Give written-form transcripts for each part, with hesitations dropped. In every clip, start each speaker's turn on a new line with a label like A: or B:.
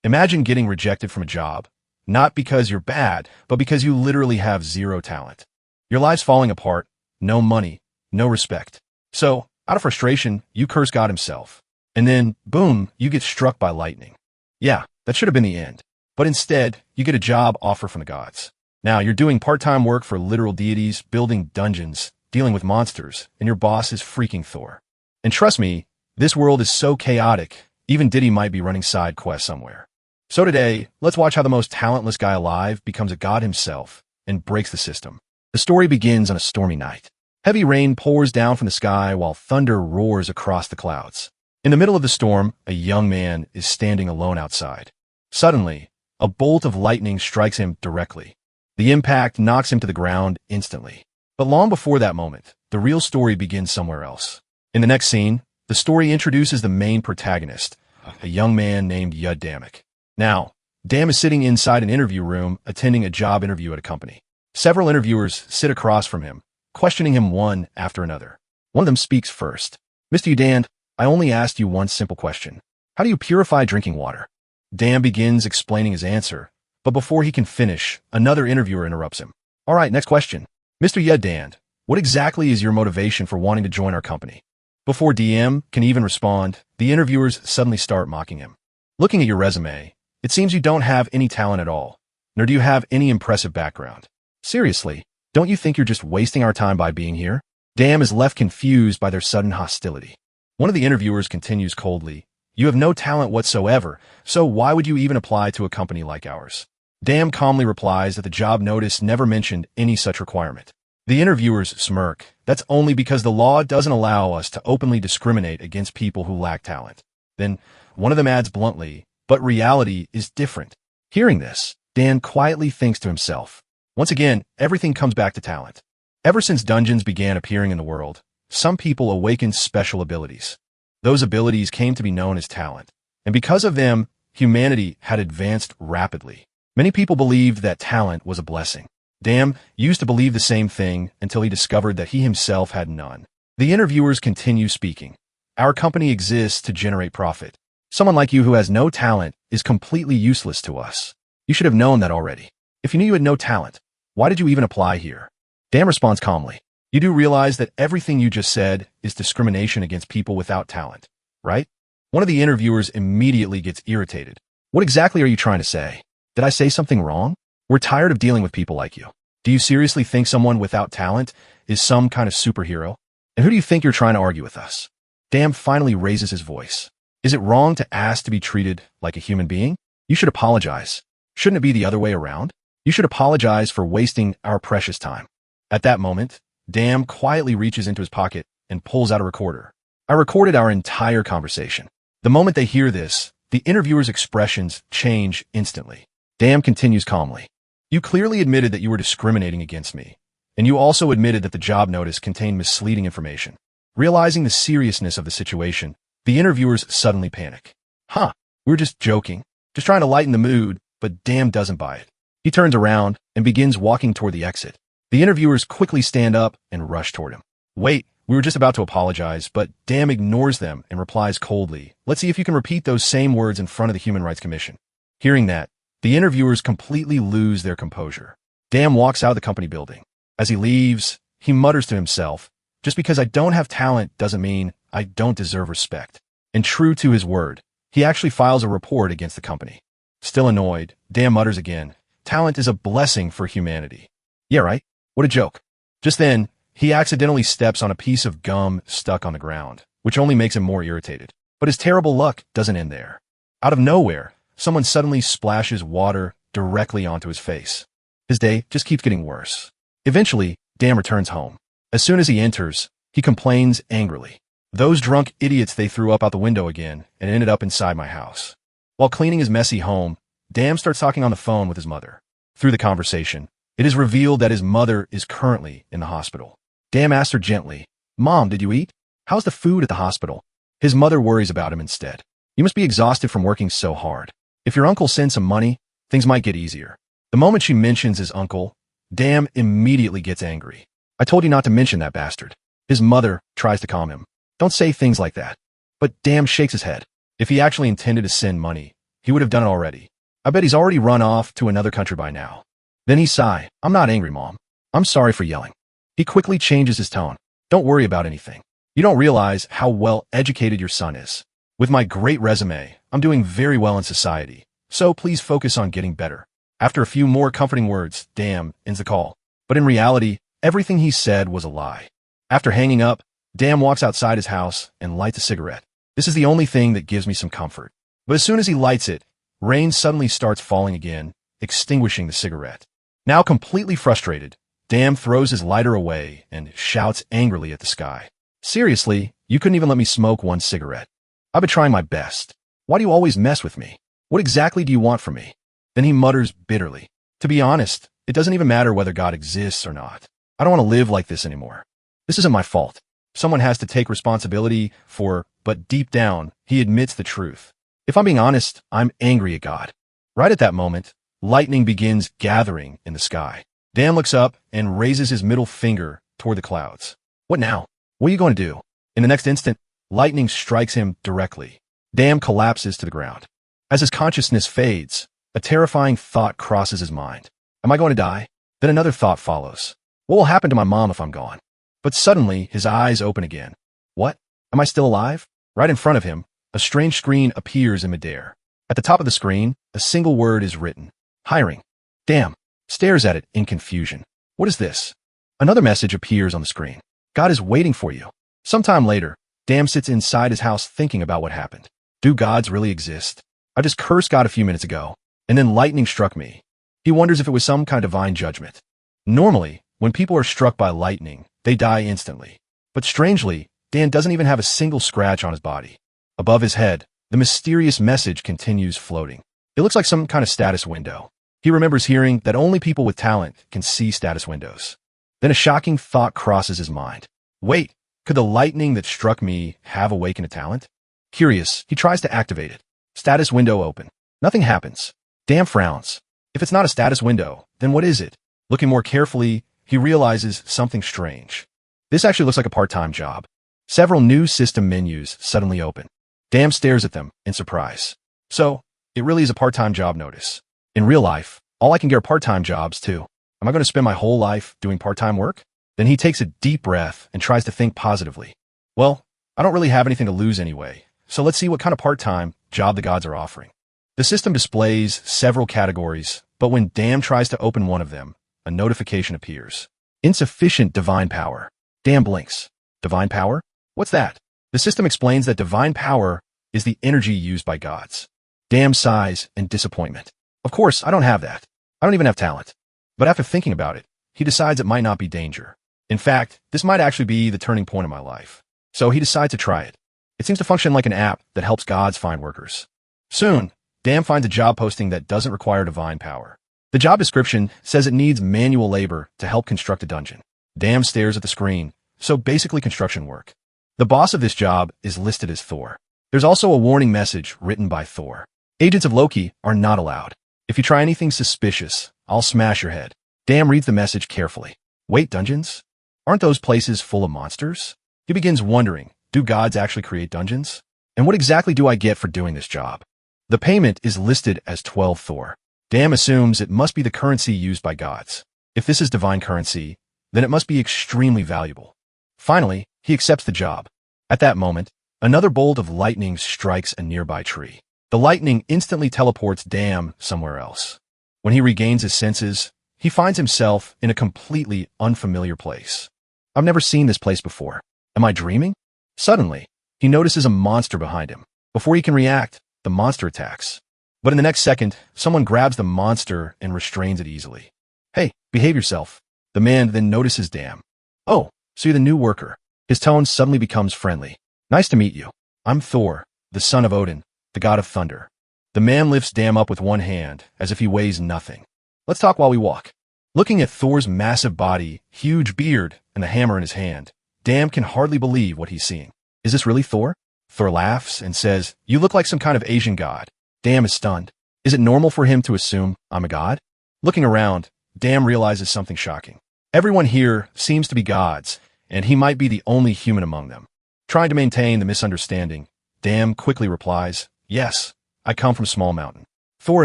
A: Imagine getting rejected from a job, not because you're bad, but because you literally have zero talent. Your life's falling apart, no money, no respect. So, out of frustration, you curse God himself. And then, boom, you get struck by lightning. Yeah, that should have been the end. But instead, you get a job offer from the gods. Now, you're doing part-time work for literal deities, building dungeons, dealing with monsters, and your boss is freaking Thor. And trust me, this world is so chaotic, even Diddy might be running side quests somewhere. So today, let's watch how the most talentless guy alive becomes a god himself and breaks the system. The story begins on a stormy night. Heavy rain pours down from the sky while thunder roars across the clouds. In the middle of the storm, a young man is standing alone outside. Suddenly, a bolt of lightning strikes him directly. The impact knocks him to the ground instantly. But long before that moment, the real story begins somewhere else. In the next scene, the story introduces the main protagonist, a young man named Damek. Now, Dam is sitting inside an interview room attending a job interview at a company. Several interviewers sit across from him, questioning him one after another. One of them speaks first. "Mr. Udand, I only asked you one simple question. How do you purify drinking water?" Dam begins explaining his answer, but before he can finish, another interviewer interrupts him. "All right, next question. Mr. Udand, what exactly is your motivation for wanting to join our company?" Before DM can even respond, the interviewers suddenly start mocking him. "Looking at your resume, it seems you don't have any talent at all, nor do you have any impressive background. Seriously, don't you think you're just wasting our time by being here?" Dam is left confused by their sudden hostility. One of the interviewers continues coldly, "You have no talent whatsoever, so why would you even apply to a company like ours?" Dam calmly replies that the job notice never mentioned any such requirement. The interviewers smirk. "That's only because the law doesn't allow us to openly discriminate against people who lack talent." Then one of them adds bluntly, "But reality is different." Hearing this, Dan quietly thinks to himself. Once again, everything comes back to talent. Ever since dungeons began appearing in the world, some people awakened special abilities. Those abilities came to be known as talent, and because of them, humanity had advanced rapidly. Many people believed that talent was a blessing. Dam used to believe the same thing until he discovered that he himself had none. The interviewers continue speaking. "Our company exists to generate profit. Someone like you who has no talent is completely useless to us. You should have known that already. If you knew you had no talent, why did you even apply here?" Dam responds calmly. "You do realize that everything you just said is discrimination against people without talent, right?" One of the interviewers immediately gets irritated. "What exactly are you trying to say? Did I say something wrong? We're tired of dealing with people like you. Do you seriously think someone without talent is some kind of superhero? And who do you think you're trying to argue with us?" Dam finally raises his voice. "Is it wrong to ask to be treated like a human being? You should apologize. Shouldn't it be the other way around? You should apologize for wasting our precious time." At that moment, Dam quietly reaches into his pocket and pulls out a recorder. "I recorded our entire conversation." The moment they hear this, the interviewer's expressions change instantly. Dam continues calmly. "You clearly admitted that you were discriminating against me, and you also admitted that the job notice contained misleading information." Realizing the seriousness of the situation, the interviewers suddenly panic. "Huh, we were just joking, just trying to lighten the mood," but Dam doesn't buy it. He turns around and begins walking toward the exit. The interviewers quickly stand up and rush toward him. "Wait, we were just about to apologize," but Dam ignores them and replies coldly, "Let's see if you can repeat those same words in front of the Human Rights Commission." Hearing that, the interviewers completely lose their composure. Dam walks out of the company building. As he leaves, he mutters to himself, "Just because I don't have talent doesn't mean I don't deserve respect." And true to his word, he actually files a report against the company. Still annoyed, Dam mutters again, "Talent is a blessing for humanity." "Yeah, right? What a joke." Just then, he accidentally steps on a piece of gum stuck on the ground, which only makes him more irritated. But his terrible luck doesn't end there. Out of nowhere, someone suddenly splashes water directly onto his face. His day just keeps getting worse. Eventually, Dam returns home. As soon as he enters, he complains angrily. "Those drunk idiots, they threw up out the window again and ended up inside my house." While cleaning his messy home, Dam starts talking on the phone with his mother. Through the conversation, it is revealed that his mother is currently in the hospital. Dam asks her gently, "Mom, did you eat? How's the food at the hospital?" His mother worries about him instead. "You must be exhausted from working so hard. If your uncle sends some money, things might get easier." The moment she mentions his uncle, Dam immediately gets angry. "I told you not to mention that bastard." His mother tries to calm him. "Don't say things like that." But Dam shakes his head. If he actually intended to send money, he would have done it already. I bet he's already run off to another country by now. Then he sighed. I'm not angry, Mom. I'm sorry for yelling. He quickly changes his tone. Don't worry about anything. You don't realize how well educated your son is. With my great resume, I'm doing very well in society. So please focus on getting better. After a few more comforting words, Dam ends the call. But in reality, everything he said was a lie. After hanging up, Dam walks outside his house and lights a cigarette. This is the only thing that gives me some comfort. But as soon as he lights it, rain suddenly starts falling again, extinguishing the cigarette. Now completely frustrated, Dam throws his lighter away and shouts angrily at the sky. Seriously, you couldn't even let me smoke one cigarette. I've been trying my best. Why do you always mess with me? What exactly do you want from me? Then he mutters bitterly. To be honest, it doesn't even matter whether God exists or not. I don't want to live like this anymore. This isn't my fault. Someone has to take responsibility for, but deep down, he admits the truth. If I'm being honest, I'm angry at God. Right at that moment, lightning begins gathering in the sky. Dan looks up and raises his middle finger toward the clouds. What now? What are you going to do? In the next instant, lightning strikes him directly. Dan collapses to the ground. As his consciousness fades, a terrifying thought crosses his mind. Am I going to die? Then another thought follows. What will happen to my mom if I'm gone? But suddenly, his eyes open again. What? Am I still alive? Right in front of him, a strange screen appears in midair. At the top of the screen, a single word is written. Hiring. Dan stares at it in confusion. What is this? Another message appears on the screen. God is waiting for you. Sometime later, Dan sits inside his house thinking about what happened. Do gods really exist? I just cursed God a few minutes ago, and then lightning struck me. He wonders if it was some kind of divine judgment. Normally, when people are struck by lightning, they die instantly. But strangely, Dan doesn't even have a single scratch on his body. Above his head, the mysterious message continues floating. It looks like some kind of status window. He remembers hearing that only people with talent can see status windows. Then a shocking thought crosses his mind. Wait, could the lightning that struck me have awakened a talent? Curious, he tries to activate it. Status window open. Nothing happens. Dan frowns. If it's not a status window, then what is it? Looking more carefully, he realizes something strange. This actually looks like a part-time job. Several new system menus suddenly open. Dan stares at them in surprise. So, it really is a part-time job notice. In real life, all I can get are part-time jobs too. Am I going to spend my whole life doing part-time work? Then he takes a deep breath and tries to think positively. Well, I don't really have anything to lose anyway, so let's see what kind of part-time job the gods are offering. The system displays several categories, but when Dan tries to open one of them, a notification appears. Insufficient divine power. Dan blinks. Divine power? What's that? The system explains that divine power is the energy used by gods. Dan sighs in disappointment. Of course, I don't have that. I don't even have talent. But after thinking about it, he decides it might not be danger. In fact, this might actually be the turning point of my life. So he decides to try it. It seems to function like an app that helps gods find workers. Soon, Dan finds a job posting that doesn't require divine power. The job description says it needs manual labor to help construct a dungeon. Dan stares at the screen, so basically construction work. The boss of this job is listed as Thor. There's also a warning message written by Thor. Agents of Loki are not allowed. If you try anything suspicious, I'll smash your head. Dan reads the message carefully. Wait, dungeons? Aren't those places full of monsters? He begins wondering, do gods actually create dungeons? And what exactly do I get for doing this job? The payment is listed as 12 Thor. Dan assumes it must be the currency used by gods. If this is divine currency, then it must be extremely valuable. Finally, he accepts the job. At that moment, another bolt of lightning strikes a nearby tree. The lightning instantly teleports Dan somewhere else. When he regains his senses, he finds himself in a completely unfamiliar place. I've never seen this place before. Am I dreaming? Suddenly, he notices a monster behind him. Before he can react, the monster attacks. But in the next second, someone grabs the monster and restrains it easily. Hey, behave yourself. The man then notices Dan. Oh, so you're the new worker. His tone suddenly becomes friendly. Nice to meet you. I'm Thor, the son of Odin, the god of thunder. The man lifts Dan up with one hand, as if he weighs nothing. Let's talk while we walk. Looking at Thor's massive body, huge beard, and the hammer in his hand, Dan can hardly believe what he's seeing. Is this really Thor? Thor laughs and says, you look like some kind of Asian god. Dan is stunned. Is it normal for him to assume I'm a god? Looking around, Dan realizes something shocking. Everyone here seems to be gods, and he might be the only human among them. Trying to maintain the misunderstanding, Dan quickly replies, yes, I come from Small Mountain. Thor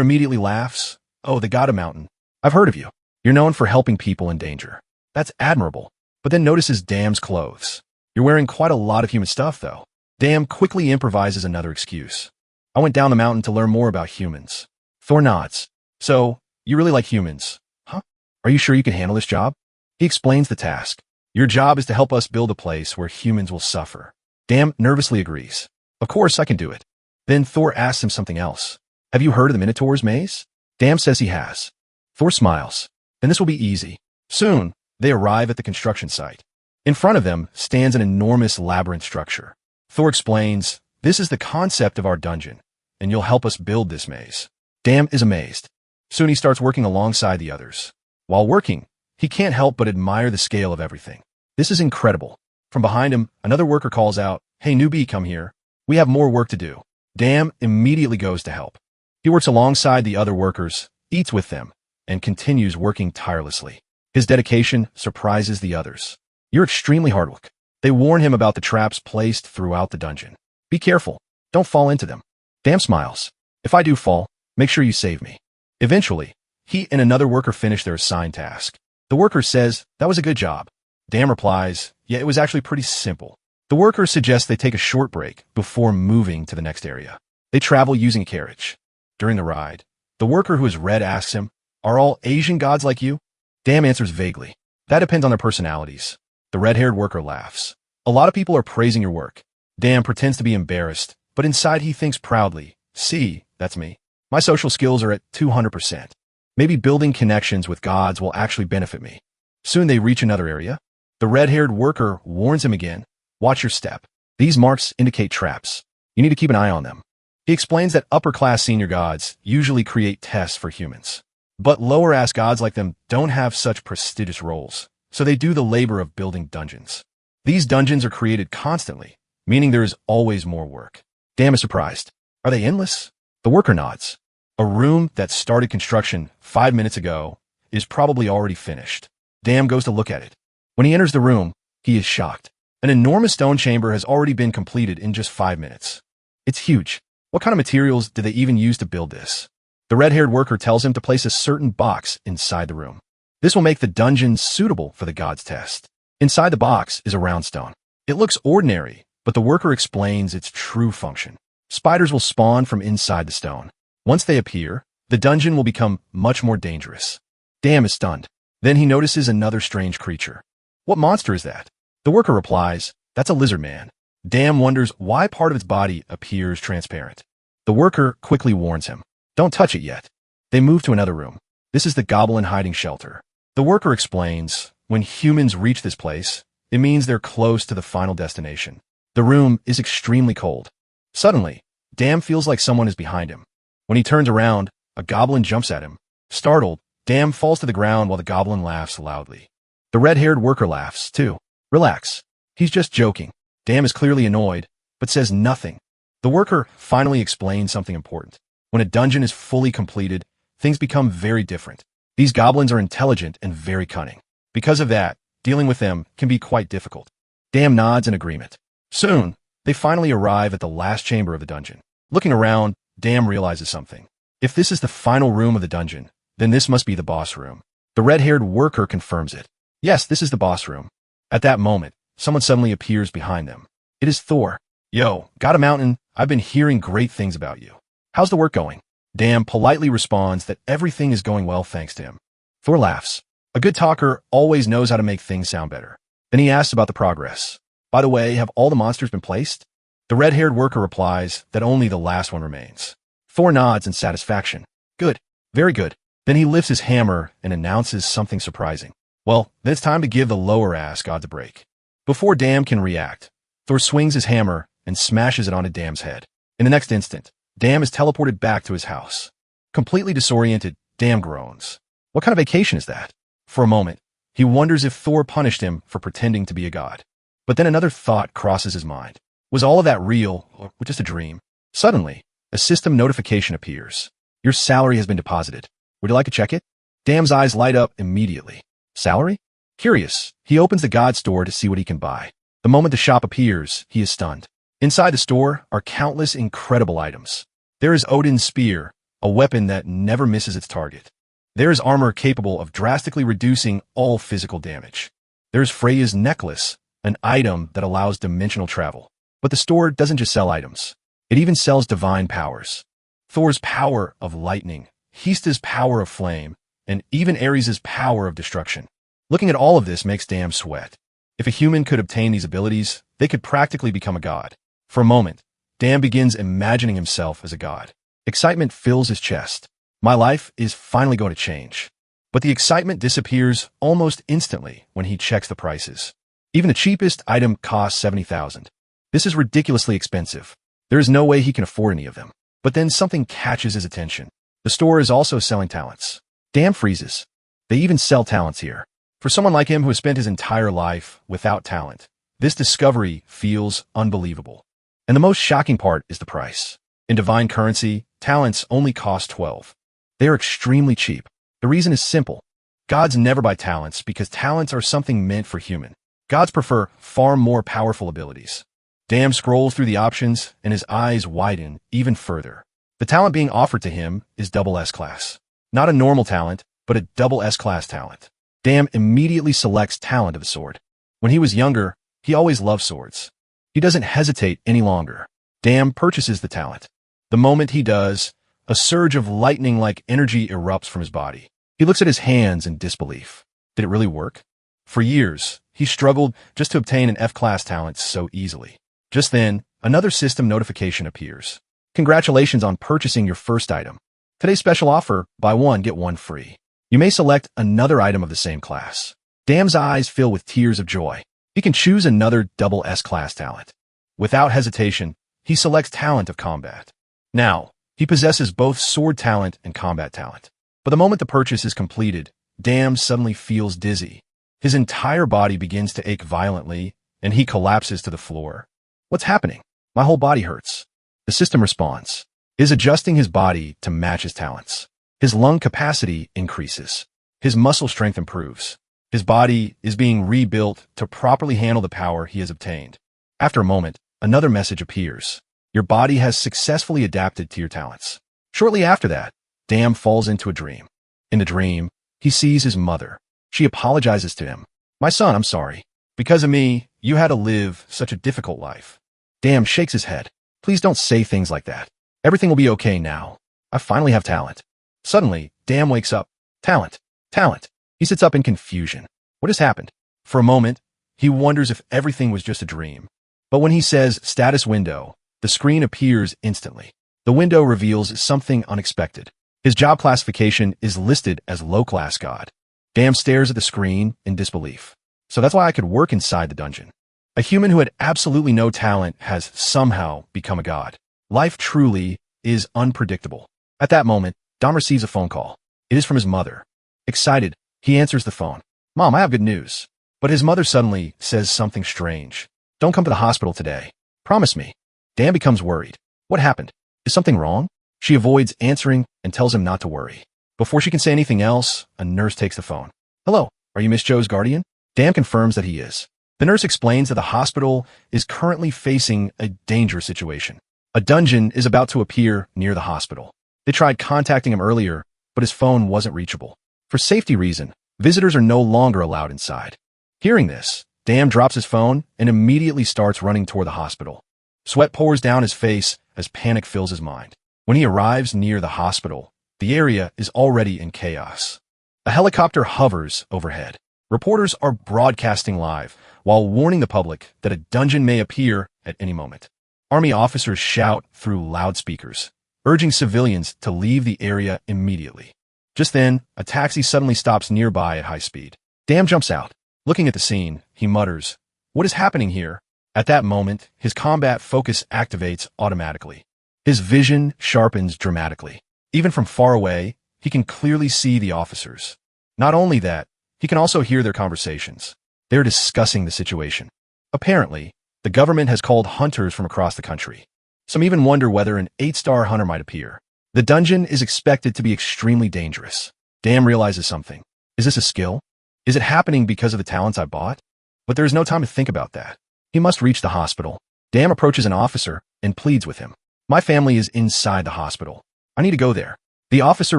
A: immediately laughs. Oh, the god of mountain. I've heard of you. You're known for helping people in danger. That's admirable. But then notices Dam's clothes. You're wearing quite a lot of human stuff, though. Dam quickly improvises another excuse. I went down the mountain to learn more about humans. Thor nods. So, you really like humans, huh? Are you sure you can handle this job? He explains the task. Your job is to help us build a place where humans will suffer. Dam nervously agrees. Of course I can do it. Then Thor asks him something else. Have you heard of the Minotaur's maze? Dam says he has. Thor smiles. Then this will be easy. Soon, they arrive at the construction site. In front of them stands an enormous labyrinth structure. Thor explains, this is the concept of our dungeon, and you'll help us build this maze. Dam is amazed. Soon he starts working alongside the others. While working, he can't help but admire the scale of everything. This is incredible. From behind him, another worker calls out, hey newbie, come here. We have more work to do. Dam immediately goes to help. He works alongside the other workers, eats with them, and continues working tirelessly. His dedication surprises the others. You're extremely hard work. They warn him about the traps placed throughout the dungeon. Be careful. Don't fall into them. Dam smiles. If I do fall, make sure you save me. Eventually, he and another worker finish their assigned task. The worker says, that was a good job. Dam replies, yeah, it was actually pretty simple. The worker suggests they take a short break before moving to the next area. They travel using a carriage. During the ride, the worker who is red asks him, are all Asian gods like you? Dam answers vaguely. That depends on their personalities. The red-haired worker laughs. A lot of people are praising your work. Dam pretends to be embarrassed, but inside he thinks proudly, see, that's me. My social skills are at 200%. Maybe building connections with gods will actually benefit me. Soon they reach another area. The red-haired worker warns him again, watch your step. These marks indicate traps. You need to keep an eye on them. He explains that upper-class senior gods usually create tests for humans. But lower-ass gods like them don't have such prestigious roles, so they do the labor of building dungeons. These dungeons are created constantly, meaning there is always more work. Dam is surprised. Are they endless? The worker nods. A room that started construction 5 minutes ago is probably already finished. Dam goes to look at it. When he enters the room, he is shocked. An enormous stone chamber has already been completed in just 5 minutes. It's huge. What kind of materials did they even use to build this? The red-haired worker tells him to place a certain box inside the room. This will make the dungeon suitable for the god's test. Inside the box is a round stone. It looks ordinary, but the worker explains its true function. Spiders will spawn from inside the stone. Once they appear, the dungeon will become much more dangerous. Dam is stunned. Then he notices another strange creature. What monster is that? The worker replies, that's a lizard man. Dam wonders why part of its body appears transparent. The worker quickly warns him. Don't touch it yet. They move to another room. This is the goblin hiding shelter. The worker explains, when humans reach this place, it means they're close to the final destination. The room is extremely cold. Suddenly, Dam feels like someone is behind him. When he turns around, a goblin jumps at him. Startled, Dam falls to the ground while the goblin laughs loudly. The red-haired worker laughs, too. Relax. He's just joking. Dam is clearly annoyed, but says nothing. The worker finally explains something important. When a dungeon is fully completed, things become very different. These goblins are intelligent and very cunning. Because of that, dealing with them can be quite difficult. Dam nods in agreement. Soon, they finally arrive at the last chamber of the dungeon. Looking around, Dam realizes something. If this is the final room of the dungeon, then this must be the boss room. The red-haired worker confirms it. Yes, this is the boss room. At that moment, someone suddenly appears behind them. It is Thor. Yo, got a mountain. I've been hearing great things about you. How's the work going? Dam politely responds that everything is going well thanks to him. Thor laughs. A good talker always knows how to make things sound better. Then he asks about the progress. By the way, have all the monsters been placed? The red-haired worker replies that only the last one remains. Thor nods in satisfaction. Good. Very good. Then he lifts his hammer and announces something surprising. Well, then it's time to give the lower-ass gods a break. Before Dam can react, Thor swings his hammer and smashes it onto Dam's head. In the next instant, Dam is teleported back to his house. Completely disoriented, Dam groans. What kind of vacation is that? For a moment, he wonders if Thor punished him for pretending to be a god. But then another thought crosses his mind. Was all of that real, or just a dream? Suddenly, a system notification appears. Your salary has been deposited. Would you like to check it? Dam's eyes light up immediately. Salary? Curious, he opens the god store to see what he can buy. The moment the shop appears, he is stunned. Inside the store are countless incredible items. There is Odin's spear, a weapon that never misses its target. There is armor capable of drastically reducing all physical damage. There is Freya's necklace, an item that allows dimensional travel. But the store doesn't just sell items. It even sells divine powers. Thor's power of lightning, Hesta's power of flame, and even Ares' power of destruction. Looking at all of this makes Dam sweat. If a human could obtain these abilities, they could practically become a god. For a moment, Dam begins imagining himself as a god. Excitement fills his chest. My life is finally going to change. But the excitement disappears almost instantly when he checks the prices. Even the cheapest item costs 70,000. This is ridiculously expensive. There is no way he can afford any of them. But then something catches his attention. The store is also selling talents. Dam freezes. They even sell talents here. For someone like him who has spent his entire life without talent, this discovery feels unbelievable. And the most shocking part is the price. In divine currency, talents only cost 12. They are extremely cheap. The reason is simple. Gods never buy talents because talents are something meant for human. Gods prefer far more powerful abilities. Dam scrolls through the options and his eyes widen even further. The talent being offered to him is double S-class. Not a normal talent, but a double S-class talent. Dam immediately selects talent of the sword. When he was younger, he always loved swords. He doesn't hesitate any longer. Dam purchases the talent. The moment he does, a surge of lightning-like energy erupts from his body. He looks at his hands in disbelief. Did it really work? For years, he struggled just to obtain an F-class talent so easily. Just then, another system notification appears. Congratulations on purchasing your first item. Today's special offer, buy one, get one free. You may select another item of the same class. Dam's eyes fill with tears of joy. He can choose another double S-class talent. Without hesitation, he selects talent of combat. Now, he possesses both sword talent and combat talent. But the moment the purchase is completed, Dam suddenly feels dizzy. His entire body begins to ache violently, and he collapses to the floor. What's happening? My whole body hurts. The system responds. It is adjusting his body to match his talents. His lung capacity increases. His muscle strength improves. His body is being rebuilt to properly handle the power he has obtained. After a moment, another message appears. Your body has successfully adapted to your talents. Shortly after that, Dam falls into a dream. In the dream, he sees his mother. She apologizes to him. My son, I'm sorry. Because of me, you had to live such a difficult life. Dam shakes his head. Please don't say things like that. Everything will be okay now. I finally have talent. Suddenly, Dam wakes up. Talent. Talent. He sits up in confusion. What has happened? For a moment, he wonders if everything was just a dream. But when he says status window, the screen appears instantly. The window reveals something unexpected. His job classification is listed as low-class god. Dam stares at the screen in disbelief. So that's why I could work inside the dungeon. A human who had absolutely no talent has somehow become a god. Life truly is unpredictable. At that moment, Dam receives a phone call. It is from his mother. Excited, he answers the phone. Mom, I have good news. But his mother suddenly says something strange. Don't come to the hospital today. Promise me. Dam becomes worried. What happened? Is something wrong? She avoids answering and tells him not to worry. Before she can say anything else, a nurse takes the phone. Hello, are you Miss Joe's guardian? Dam confirms that he is. The nurse explains that the hospital is currently facing a dangerous situation. A dungeon is about to appear near the hospital. They tried contacting him earlier, but his phone wasn't reachable. For safety reason, visitors are no longer allowed inside. Hearing this, Dam drops his phone and immediately starts running toward the hospital. Sweat pours down his face as panic fills his mind. When he arrives near the hospital, the area is already in chaos. A helicopter hovers overhead. Reporters are broadcasting live while warning the public that a dungeon may appear at any moment. Army officers shout through loudspeakers, urging civilians to leave the area immediately. Just then, a taxi suddenly stops nearby at high speed. Dam jumps out. Looking at the scene, he mutters, "What is happening here?" At that moment, his combat focus activates automatically. His vision sharpens dramatically. Even from far away, he can clearly see the officers. Not only that, he can also hear their conversations. They're discussing the situation. Apparently, the government has called hunters from across the country. Some even wonder whether an 8-star hunter might appear. The dungeon is expected to be extremely dangerous. Dam realizes something. Is this a skill? Is it happening because of the talents I bought? But there is no time to think about that. He must reach the hospital. Dam approaches an officer and pleads with him. My family is inside the hospital. I need to go there. The officer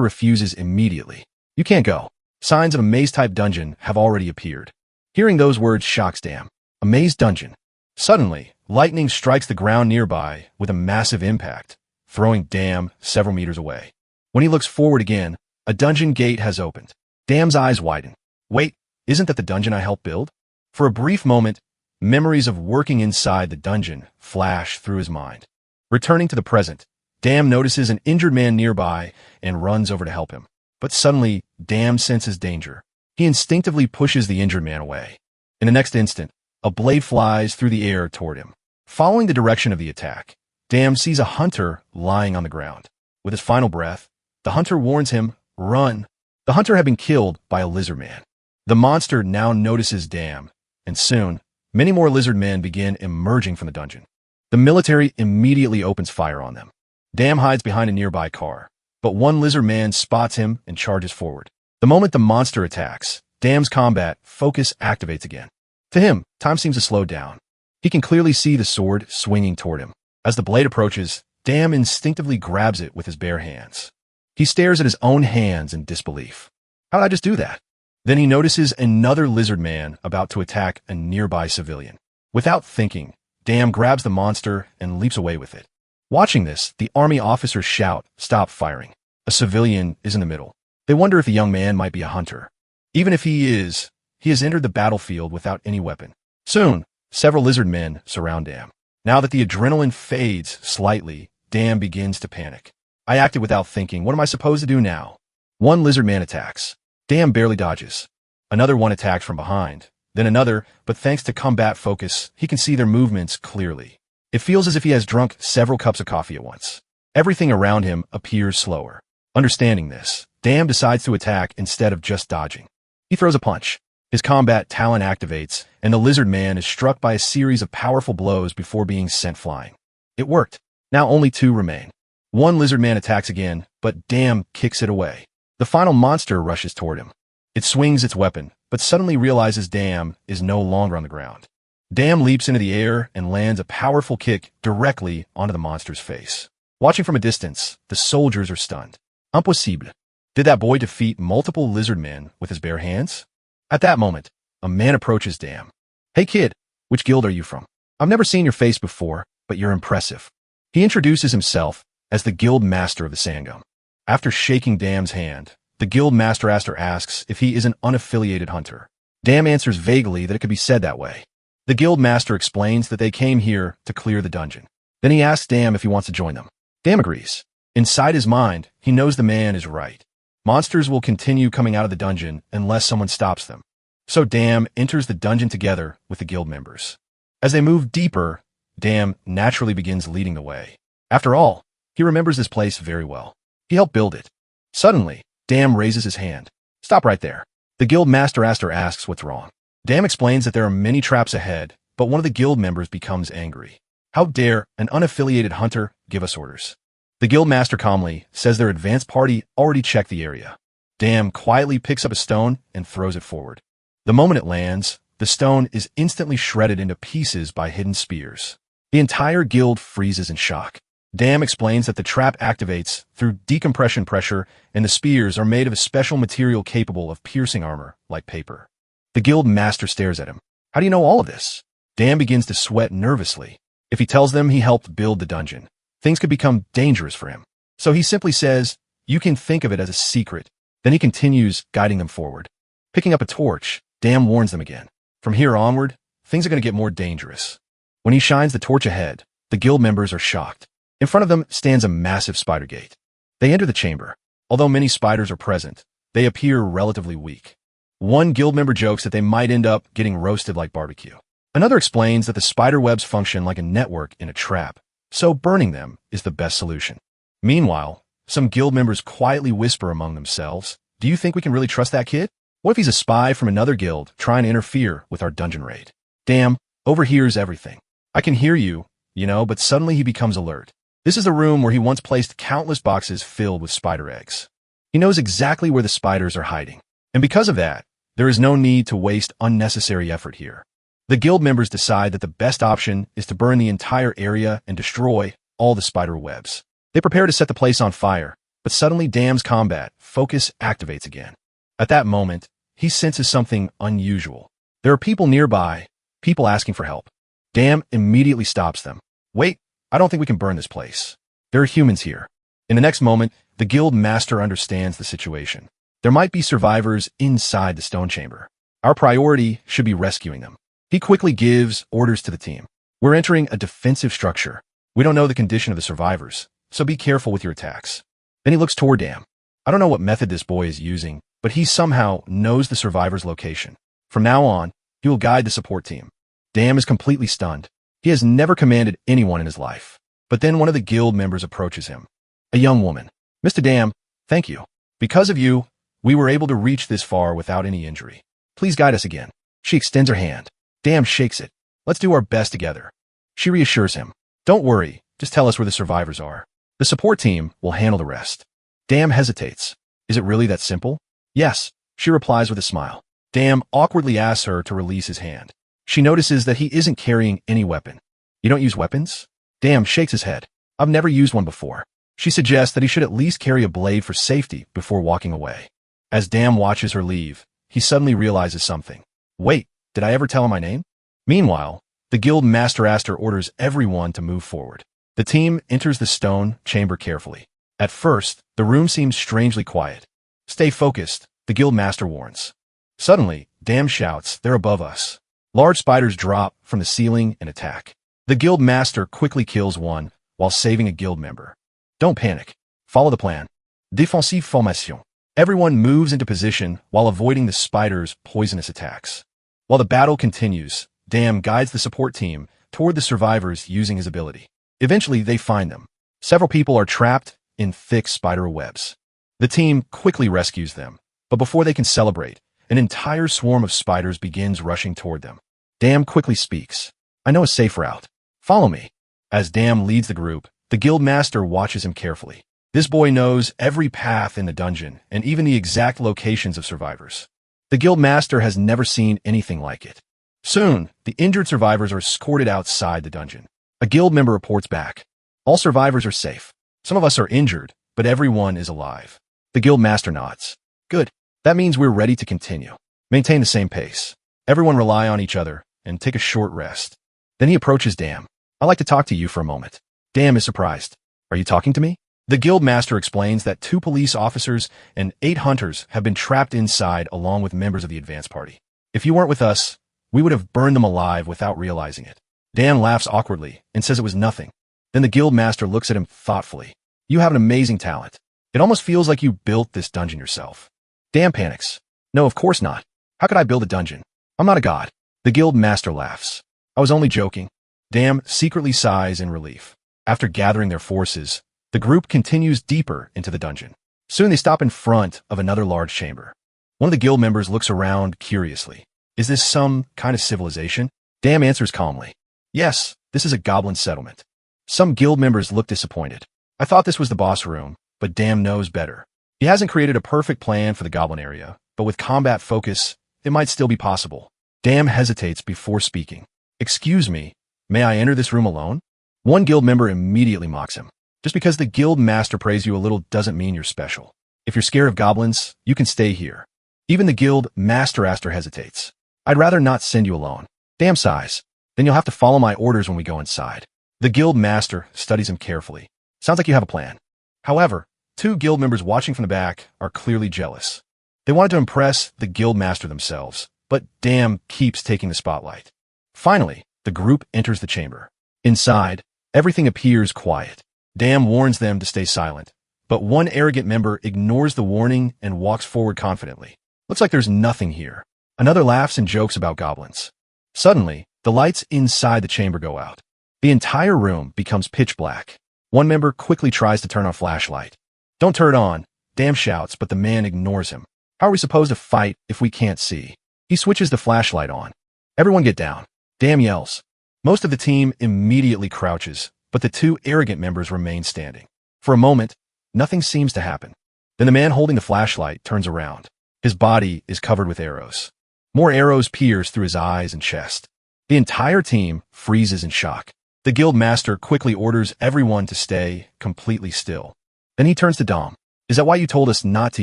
A: refuses immediately. You can't go. Signs of a maze-type dungeon have already appeared. Hearing those words shocks Dam. A maze dungeon. Suddenly, lightning strikes the ground nearby with a massive impact, throwing Dam several meters away. When he looks forward again, a dungeon gate has opened. Dam's eyes widen. Wait, isn't that the dungeon I helped build? For a brief moment, memories of working inside the dungeon flash through his mind. Returning to the present, Dam notices an injured man nearby and runs over to help him. But suddenly, Dam senses danger. He instinctively pushes the injured man away. In the next instant, a blade flies through the air toward him. Following the direction of the attack, Dam sees a hunter lying on the ground. With his final breath, the hunter warns him, "Run." The hunter had been killed by a lizard man. The monster now notices Dam, and soon, many more lizard men begin emerging from the dungeon. The military immediately opens fire on them. Dam hides behind a nearby car, but one lizard man spots him and charges forward. The moment the monster attacks, Dam's combat focus activates again. To him, time seems to slow down. He can clearly see the sword swinging toward him. As the blade approaches, Dam instinctively grabs it with his bare hands. He stares at his own hands in disbelief. How did I just do that? Then he notices another lizard man about to attack a nearby civilian. Without thinking, Dam grabs the monster and leaps away with it. Watching this, the army officers shout, "Stop firing." A civilian is in the middle. They wonder if the young man might be a hunter. Even if he is, he has entered the battlefield without any weapon. Soon, several lizard men surround Dam. Now that the adrenaline fades slightly, Dam begins to panic. I acted without thinking. What am I supposed to do now? One lizard man attacks. Dam barely dodges. Another one attacks from behind. Then another, but thanks to combat focus, he can see their movements clearly. It feels as if he has drunk several cups of coffee at once. Everything around him appears slower. Understanding this, Dam decides to attack instead of just dodging. He throws a punch. His combat talent activates, and the lizard man is struck by a series of powerful blows before being sent flying. It worked. Now only two remain. One lizard man attacks again, but Dam kicks it away. The final monster rushes toward him. It swings its weapon, but suddenly realizes Dam is no longer on the ground. Dam leaps into the air and lands a powerful kick directly onto the monster's face. Watching from a distance, the soldiers are stunned. Impossible. Did that boy defeat multiple lizard men with his bare hands? At that moment, a man approaches Dam. "Hey kid, which guild are you from? I've never seen your face before, but you're impressive." He introduces himself as the guild master of the Sangam. After shaking Dam's hand, the guild master asks if he is an unaffiliated hunter. Dam answers vaguely that it could be said that way. The guild master explains that they came here to clear the dungeon. Then he asks Dam if he wants to join them. Dam agrees. Inside his mind, he knows the man is right. Monsters will continue coming out of the dungeon unless someone stops them. So Dam enters the dungeon together with the guild members. As they move deeper, Dam naturally begins leading the way. After all, he remembers this place very well. He helped build it. Suddenly, Dam raises his hand. "Stop right there." The guild master asks what's wrong. Dam explains that there are many traps ahead, but one of the guild members becomes angry. How dare an unaffiliated hunter give us orders? The guild master calmly says their advance party already checked the area. Dam quietly picks up a stone and throws it forward. The moment it lands, the stone is instantly shredded into pieces by hidden spears. The entire guild freezes in shock. Dam explains that the trap activates through decompression pressure, and the spears are made of a special material capable of piercing armor, like paper. The guild master stares at him. "How do you know all of this?" Dam begins to sweat nervously. If he tells them he helped build the dungeon, things could become dangerous for him. So he simply says, "You can think of it as a secret." Then he continues, guiding them forward. Picking up a torch, Dam warns them again. From here onward, things are going to get more dangerous. When he shines the torch ahead, the guild members are shocked. In front of them stands a massive spider gate. They enter the chamber. Although many spiders are present, they appear relatively weak. One guild member jokes that they might end up getting roasted like barbecue. Another explains that the spider webs function like a network in a trap, so burning them is the best solution. Meanwhile, some guild members quietly whisper among themselves, "Do you think we can really trust that kid? What if he's a spy from another guild trying to interfere with our dungeon raid?" Dam overhears everything. "I can hear you, but suddenly he becomes alert. This is the room where he once placed countless boxes filled with spider eggs. He knows exactly where the spiders are hiding, and because of that, there is no need to waste unnecessary effort here. The guild members decide that the best option is to burn the entire area and destroy all the spider webs. They prepare to set the place on fire, but suddenly Dam's combat focus activates again. At that moment, he senses something unusual. There are people nearby, people asking for help. Dam immediately stops them. Wait, I don't think we can burn this place. There are humans here. In the next moment, the guild master understands the situation. There might be survivors inside the stone chamber. Our priority should be rescuing them. He quickly gives orders to the team. We're entering a defensive structure. We don't know the condition of the survivors, so be careful with your attacks. Then he looks toward Dam. I don't know what method this boy is using, but he somehow knows the survivor's location. From now on, he will guide the support team. Dam is completely stunned. He has never commanded anyone in his life. But then one of the guild members approaches him. A young woman. Mr. Dam, thank you. Because of you, we were able to reach this far without any injury. Please guide us again. She extends her hand. Dam shakes it. Let's do our best together. She reassures him. Don't worry, just tell us where the survivors are. The support team will handle the rest. Dam hesitates. Is it really that simple? Yes, she replies with a smile. Dam awkwardly asks her to release his hand. She notices that he isn't carrying any weapon. You don't use weapons? Dam shakes his head. I've never used one before. She suggests that he should at least carry a blade for safety before walking away. As Dam watches her leave, he suddenly realizes something. Wait, did I ever tell him my name? Meanwhile, the guild master Aster orders everyone to move forward. The team enters the stone chamber carefully. At first, the room seems strangely quiet. Stay focused, the guild master warns. Suddenly, Dam shouts, they're above us. Large spiders drop from the ceiling and attack. The guild master quickly kills one while saving a guild member. Don't panic. Follow the plan. Défensive formation. Everyone moves into position while avoiding the spider's poisonous attacks. While the battle continues, Dam guides the support team toward the survivors using his ability. Eventually, they find them. Several people are trapped in thick spider webs. The team quickly rescues them, but before they can celebrate, an entire swarm of spiders begins rushing toward them. Dam quickly speaks. I know a safe route. Follow me. As Dam leads the group, the guild master watches him carefully. This boy knows every path in the dungeon and even the exact locations of survivors. The guild master has never seen anything like it. Soon, the injured survivors are escorted outside the dungeon. A guild member reports back. All survivors are safe. Some of us are injured, but everyone is alive. The guild master nods. Good. That means we're ready to continue. Maintain the same pace. Everyone rely on each other and take a short rest. Then he approaches Dam. I'd like to talk to you for a moment. Dam is surprised. Are you talking to me? The guild master explains that 2 police officers and 8 hunters have been trapped inside along with members of the advance party. If you weren't with us, we would have burned them alive without realizing it. Dan laughs awkwardly and says it was nothing. Then the guild master looks at him thoughtfully. You have an amazing talent. It almost feels like you built this dungeon yourself. Dam panics. No, of course not. How could I build a dungeon? I'm not a god. The guild master laughs. I was only joking. Dam secretly sighs in relief. After gathering their forces, the group continues deeper into the dungeon. Soon they stop in front of another large chamber. One of the guild members looks around curiously. Is this some kind of civilization? Dam answers calmly. Yes, this is a goblin settlement. Some guild members look disappointed. I thought this was the boss room, but Dam knows better. He hasn't created a perfect plan for the goblin area, but with combat focus, it might still be possible. Dam hesitates before speaking. Excuse me, may I enter this room alone? One guild member immediately mocks him. Just because the guild master praised you a little doesn't mean you're special. If you're scared of goblins, you can stay here. Even the guild master Aster hesitates. I'd rather not send you alone. Dam sighs. Then you'll have to follow my orders when we go inside. The guild master studies him carefully. Sounds like you have a plan. However, 2 guild members watching from the back are clearly jealous. They wanted to impress the guild master themselves, but Dam keeps taking the spotlight. Finally, the group enters the chamber. Inside, everything appears quiet. Dam warns them to stay silent, but one arrogant member ignores the warning and walks forward confidently. Looks like there's nothing here. Another laughs and jokes about goblins. Suddenly, the lights inside the chamber go out. The entire room becomes pitch black. One member quickly tries to turn on a flashlight. Don't turn it on, Dam shouts, but the man ignores him. How are we supposed to fight if we can't see? He switches the flashlight on. Everyone get down. Dam yells. Most of the team immediately crouches, but the 2 arrogant members remain standing. For a moment, nothing seems to happen. Then the man holding the flashlight turns around. His body is covered with arrows. More arrows pierce through his eyes and chest. The entire team freezes in shock. The guild master quickly orders everyone to stay completely still. Then he turns to Dom. Is that why you told us not to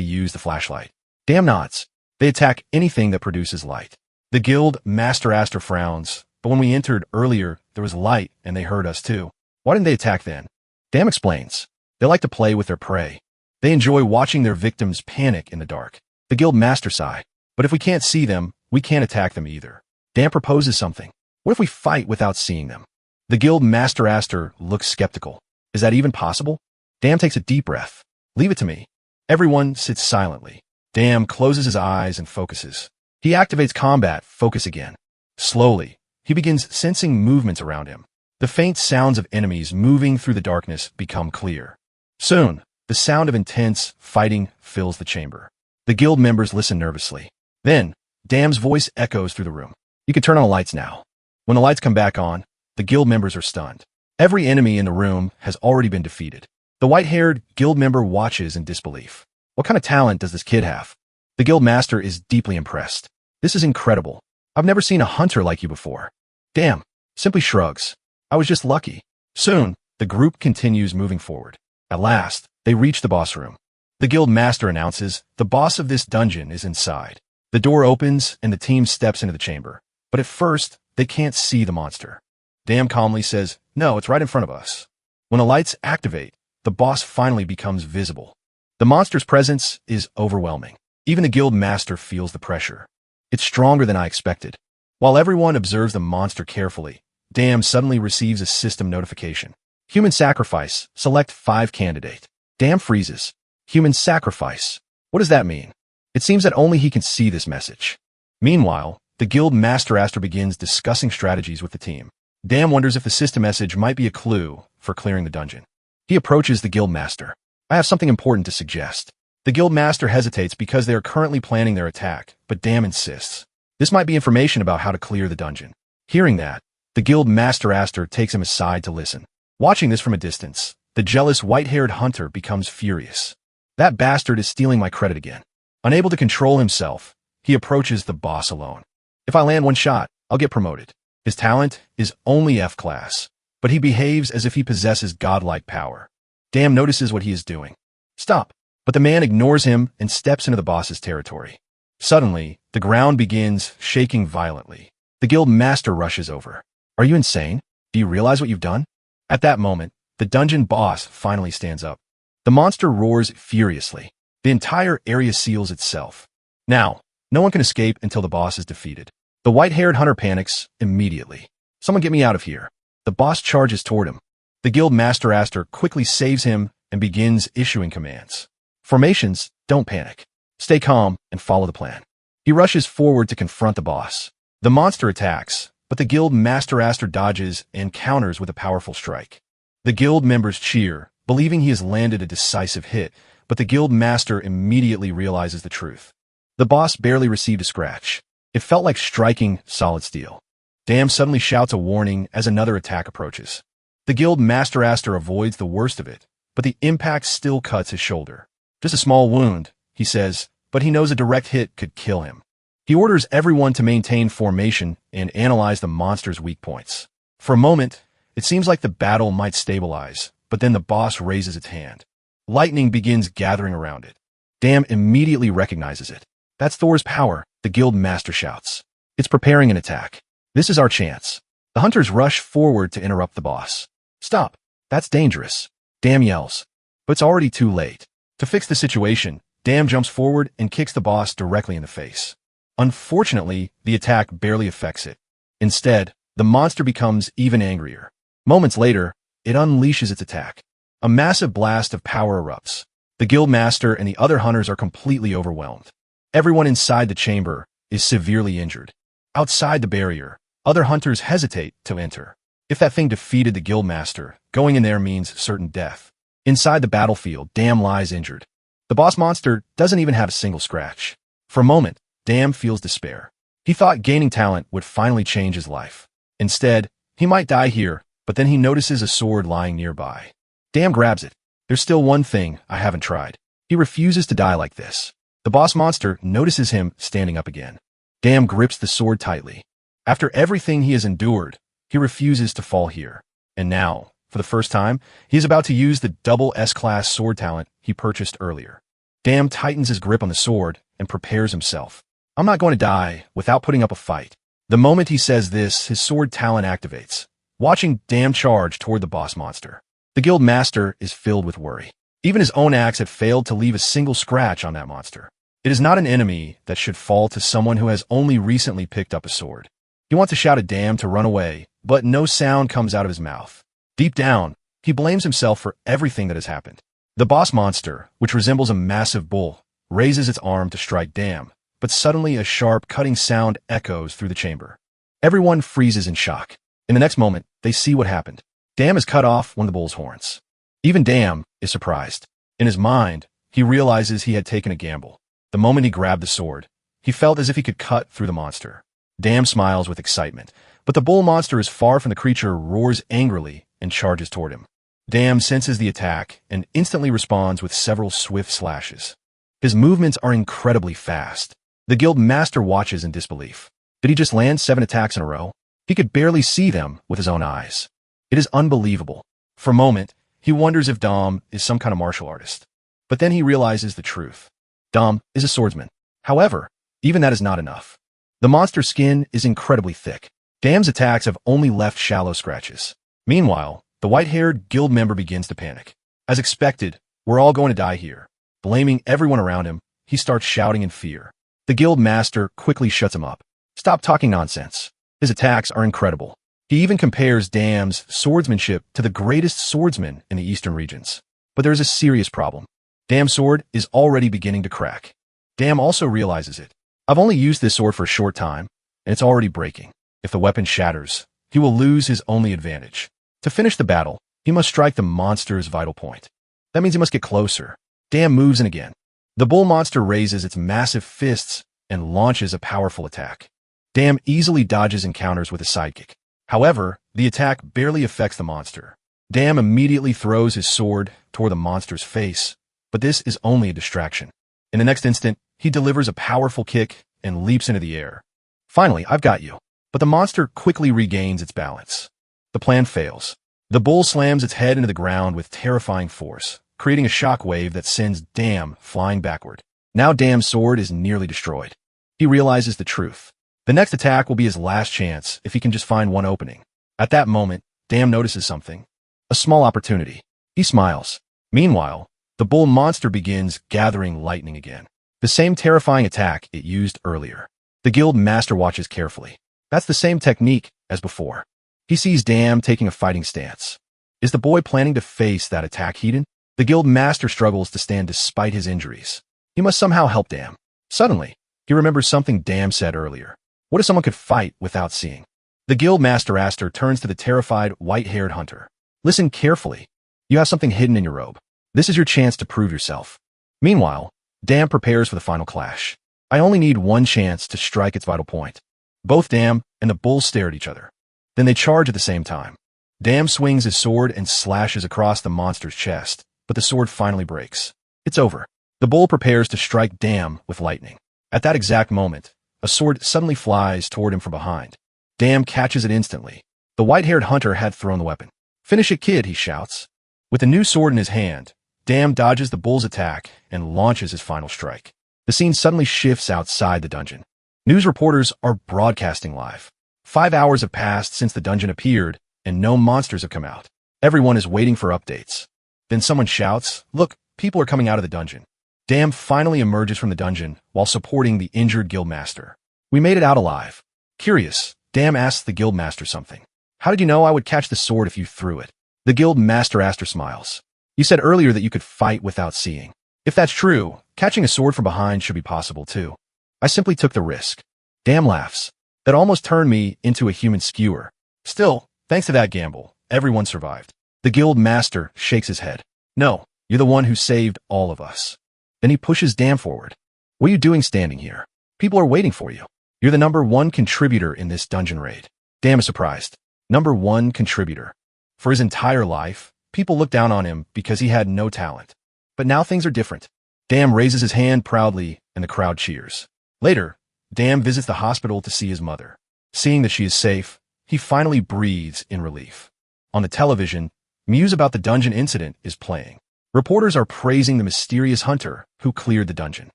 A: use the flashlight? Dam nods. They attack anything that produces light. The guild master frowns, but when we entered earlier, there was light and they heard us too. Why didn't they attack then? Dam explains. They like to play with their prey. They enjoy watching their victims panic in the dark. The guild master sigh. But if we can't see them, we can't attack them either. Dam proposes something. What if we fight without seeing them? The guild master looks skeptical. Is that even possible? Dam takes a deep breath. Leave it to me. Everyone sits silently. Dam closes his eyes and focuses. He activates combat focus again. Slowly, he begins sensing movements around him. The faint sounds of enemies moving through the darkness become clear. Soon, the sound of intense fighting fills the chamber. The guild members listen nervously. Then, Dam's voice echoes through the room. You can turn on the lights now. When the lights come back on, the guild members are stunned. Every enemy in the room has already been defeated. The white-haired guild member watches in disbelief. What kind of talent does this kid have? The guild master is deeply impressed. This is incredible. I've never seen a hunter like you before. Dam simply shrugs. I was just lucky. Soon, the group continues moving forward. At last, they reach the boss room. The guild master announces, the boss of this dungeon is inside. The door opens and the team steps into the chamber. But at first, they can't see the monster. Dam calmly says, no, it's right in front of us. When the lights activate, the boss finally becomes visible. The monster's presence is overwhelming. Even the guild master feels the pressure. It's stronger than I expected. While everyone observes the monster carefully, Dam suddenly receives a system notification. Human sacrifice. Select 5 candidate. Dam freezes. Human sacrifice. What does that mean? It seems that only he can see this message. Meanwhile, the guild master begins discussing strategies with the team. Dam wonders if the system message might be a clue for clearing the dungeon. He approaches the guild master. I have something important to suggest. The guild master hesitates because they are currently planning their attack, but Dam insists. This might be information about how to clear the dungeon. Hearing that, the guild master takes him aside to listen. Watching this from a distance, the jealous white-haired hunter becomes furious. That bastard is stealing my credit again. Unable to control himself, he approaches the boss alone. If I land one shot, I'll get promoted. His talent is only F class, but he behaves as if he possesses godlike power. Dam notices what he is doing. Stop! But the man ignores him and steps into the boss's territory. Suddenly, the ground begins shaking violently. The guild master rushes over. Are you insane? Do you realize what you've done? At that moment, the dungeon boss finally stands up. The monster roars furiously. The entire area seals itself. Now, no one can escape until the boss is defeated. The white-haired hunter panics immediately. Someone get me out of here. The boss charges toward him. The guild master quickly saves him and begins issuing commands. Formations, don't panic. Stay calm and follow the plan. He rushes forward to confront the boss. The monster attacks, but the guild master dodges and counters with a powerful strike. The guild members cheer, believing he has landed a decisive hit, but the guild master immediately realizes the truth. The boss barely received a scratch. It felt like striking solid steel. Dam suddenly shouts a warning as another attack approaches. The guild master avoids the worst of it, but the impact still cuts his shoulder. Just a small wound, he says, but he knows a direct hit could kill him. He orders everyone to maintain formation and analyze the monster's weak points. For a moment, it seems like the battle might stabilize, but then the boss raises its hand. Lightning begins gathering around it. Dam immediately recognizes it. That's Thor's power, the guild master shouts. It's preparing an attack. This is our chance. The hunters rush forward to interrupt the boss. Stop. That's dangerous. Dam yells. But it's already too late. To fix the situation, Dam jumps forward and kicks the boss directly in the face. Unfortunately, the attack barely affects it. Instead, the monster becomes even angrier. Moments later, it unleashes its attack. A massive blast of power erupts. The guild master and the other hunters are completely overwhelmed. Everyone inside the chamber is severely injured. Outside the barrier, other hunters hesitate to enter. If that thing defeated the guild master, going in there means certain death. Inside the battlefield, Dam lies injured. The boss monster doesn't even have a single scratch. For a moment, Dam feels despair. He thought gaining talent would finally change his life. Instead, he might die here, but then he notices a sword lying nearby. Dam grabs it. There's still one thing I haven't tried. He refuses to die like this. The boss monster notices him standing up again. Dam grips the sword tightly. After everything he has endured, he refuses to fall here. And now, for the first time, he is about to use the double S-class sword talent he purchased earlier. Damn tightens his grip on the sword and prepares himself. I'm not going to die without putting up a fight. The moment he says this, his sword talent activates, watching Damn charge toward the boss monster. The guild master is filled with worry. Even his own axe had failed to leave a single scratch on that monster. It is not an enemy that should fall to someone who has only recently picked up a sword. He wants to shout at Damn to run away, but no sound comes out of his mouth. Deep down, he blames himself for everything that has happened. The boss monster, which resembles a massive bull, raises its arm to strike Damn, but suddenly a sharp, cutting sound echoes through the chamber. Everyone freezes in shock. In the next moment, they see what happened. Damn has cut off one of the bull's horns. Even Damn is surprised. In his mind, he realizes he had taken a gamble. The moment he grabbed the sword, he felt as if he could cut through the monster. Damn smiles with excitement, but the bull monster is far from the creature, roars angrily, and charges toward him. Damn senses the attack and instantly responds with several swift slashes. His movements are incredibly fast. The guild master watches in disbelief. Did he just land 7 attacks in a row? He could barely see them with his own eyes. It is unbelievable. For a moment, he wonders if Dom is some kind of martial artist. But then he realizes the truth. Dom is a swordsman. However, even that is not enough. The monster's skin is incredibly thick. Dam's attacks have only left shallow scratches. Meanwhile, the white-haired guild member begins to panic. As expected, we're all going to die here. Blaming everyone around him, he starts shouting in fear. The guild master quickly shuts him up. Stop talking nonsense. His attacks are incredible. He even compares Dam's swordsmanship to the greatest swordsman in the eastern regions. But there is a serious problem. Dam's sword is already beginning to crack. Dam also realizes it. I've only used this sword for a short time, and it's already breaking. If the weapon shatters, he will lose his only advantage. To finish the battle, he must strike the monster's vital point. That means he must get closer. Dam moves in again. The bull monster raises its massive fists and launches a powerful attack. Dam easily dodges and counters with a sidekick. However, the attack barely affects the monster. Dam immediately throws his sword toward the monster's face, but this is only a distraction. In the next instant, he delivers a powerful kick and leaps into the air. Finally, I've got you. But the monster quickly regains its balance. The plan fails. The bull slams its head into the ground with terrifying force, creating a shockwave that sends Dam flying backward. Now Dam's sword is nearly destroyed. He realizes the truth. The next attack will be his last chance if he can just find one opening. At that moment, Dam notices something. A small opportunity. He smiles. Meanwhile, the bull monster begins gathering lightning again. The same terrifying attack it used earlier. The guild master watches carefully. That's the same technique as before. He sees Dam taking a fighting stance. Is the boy planning to face that attack heat-in? The guild master struggles to stand despite his injuries. He must somehow help Dam. Suddenly, he remembers something Dam said earlier. What if someone could fight without seeing? The guild master Aster turns to the terrified, white-haired hunter. Listen carefully. You have something hidden in your robe. This is your chance to prove yourself. Meanwhile, Dam prepares for the final clash. I only need one chance to strike its vital point. Both Dam and the bull stare at each other. Then they charge at the same time. Dam swings his sword and slashes across the monster's chest, but the sword finally breaks. It's over. The bull prepares to strike Dam with lightning. At that exact moment, a sword suddenly flies toward him from behind. Dam catches it instantly. The white-haired hunter had thrown the weapon. Finish it, kid, he shouts. With the new sword in his hand, Dam dodges the bull's attack and launches his final strike. The scene suddenly shifts outside the dungeon. News reporters are broadcasting live. 5 hours have passed since the dungeon appeared, and no monsters have come out. Everyone is waiting for updates. Then someone shouts, "Look, people are coming out of the dungeon." Dam finally emerges from the dungeon while supporting the injured guildmaster. We made it out alive. Curious, Dam asks the guildmaster something. How did you know I would catch the sword if you threw it? The guildmaster Aster smiles. You said earlier that you could fight without seeing. If that's true, catching a sword from behind should be possible too. I simply took the risk. Dam laughs. That almost turned me into a human skewer. Still, thanks to that gamble, everyone survived. The guild master shakes his head. No, you're the one who saved all of us. Then he pushes Dam forward. What are you doing standing here? People are waiting for you. You're the #1 contributor in this dungeon raid. Dam is surprised. #1 contributor. For his entire life, people looked down on him because he had no talent. But now things are different. Dam raises his hand proudly and the crowd cheers. Later, Dam visits the hospital to see his mother. Seeing that she is safe, he finally breathes in relief. On the television, news about the dungeon incident is playing. Reporters are praising the mysterious hunter who cleared the dungeon.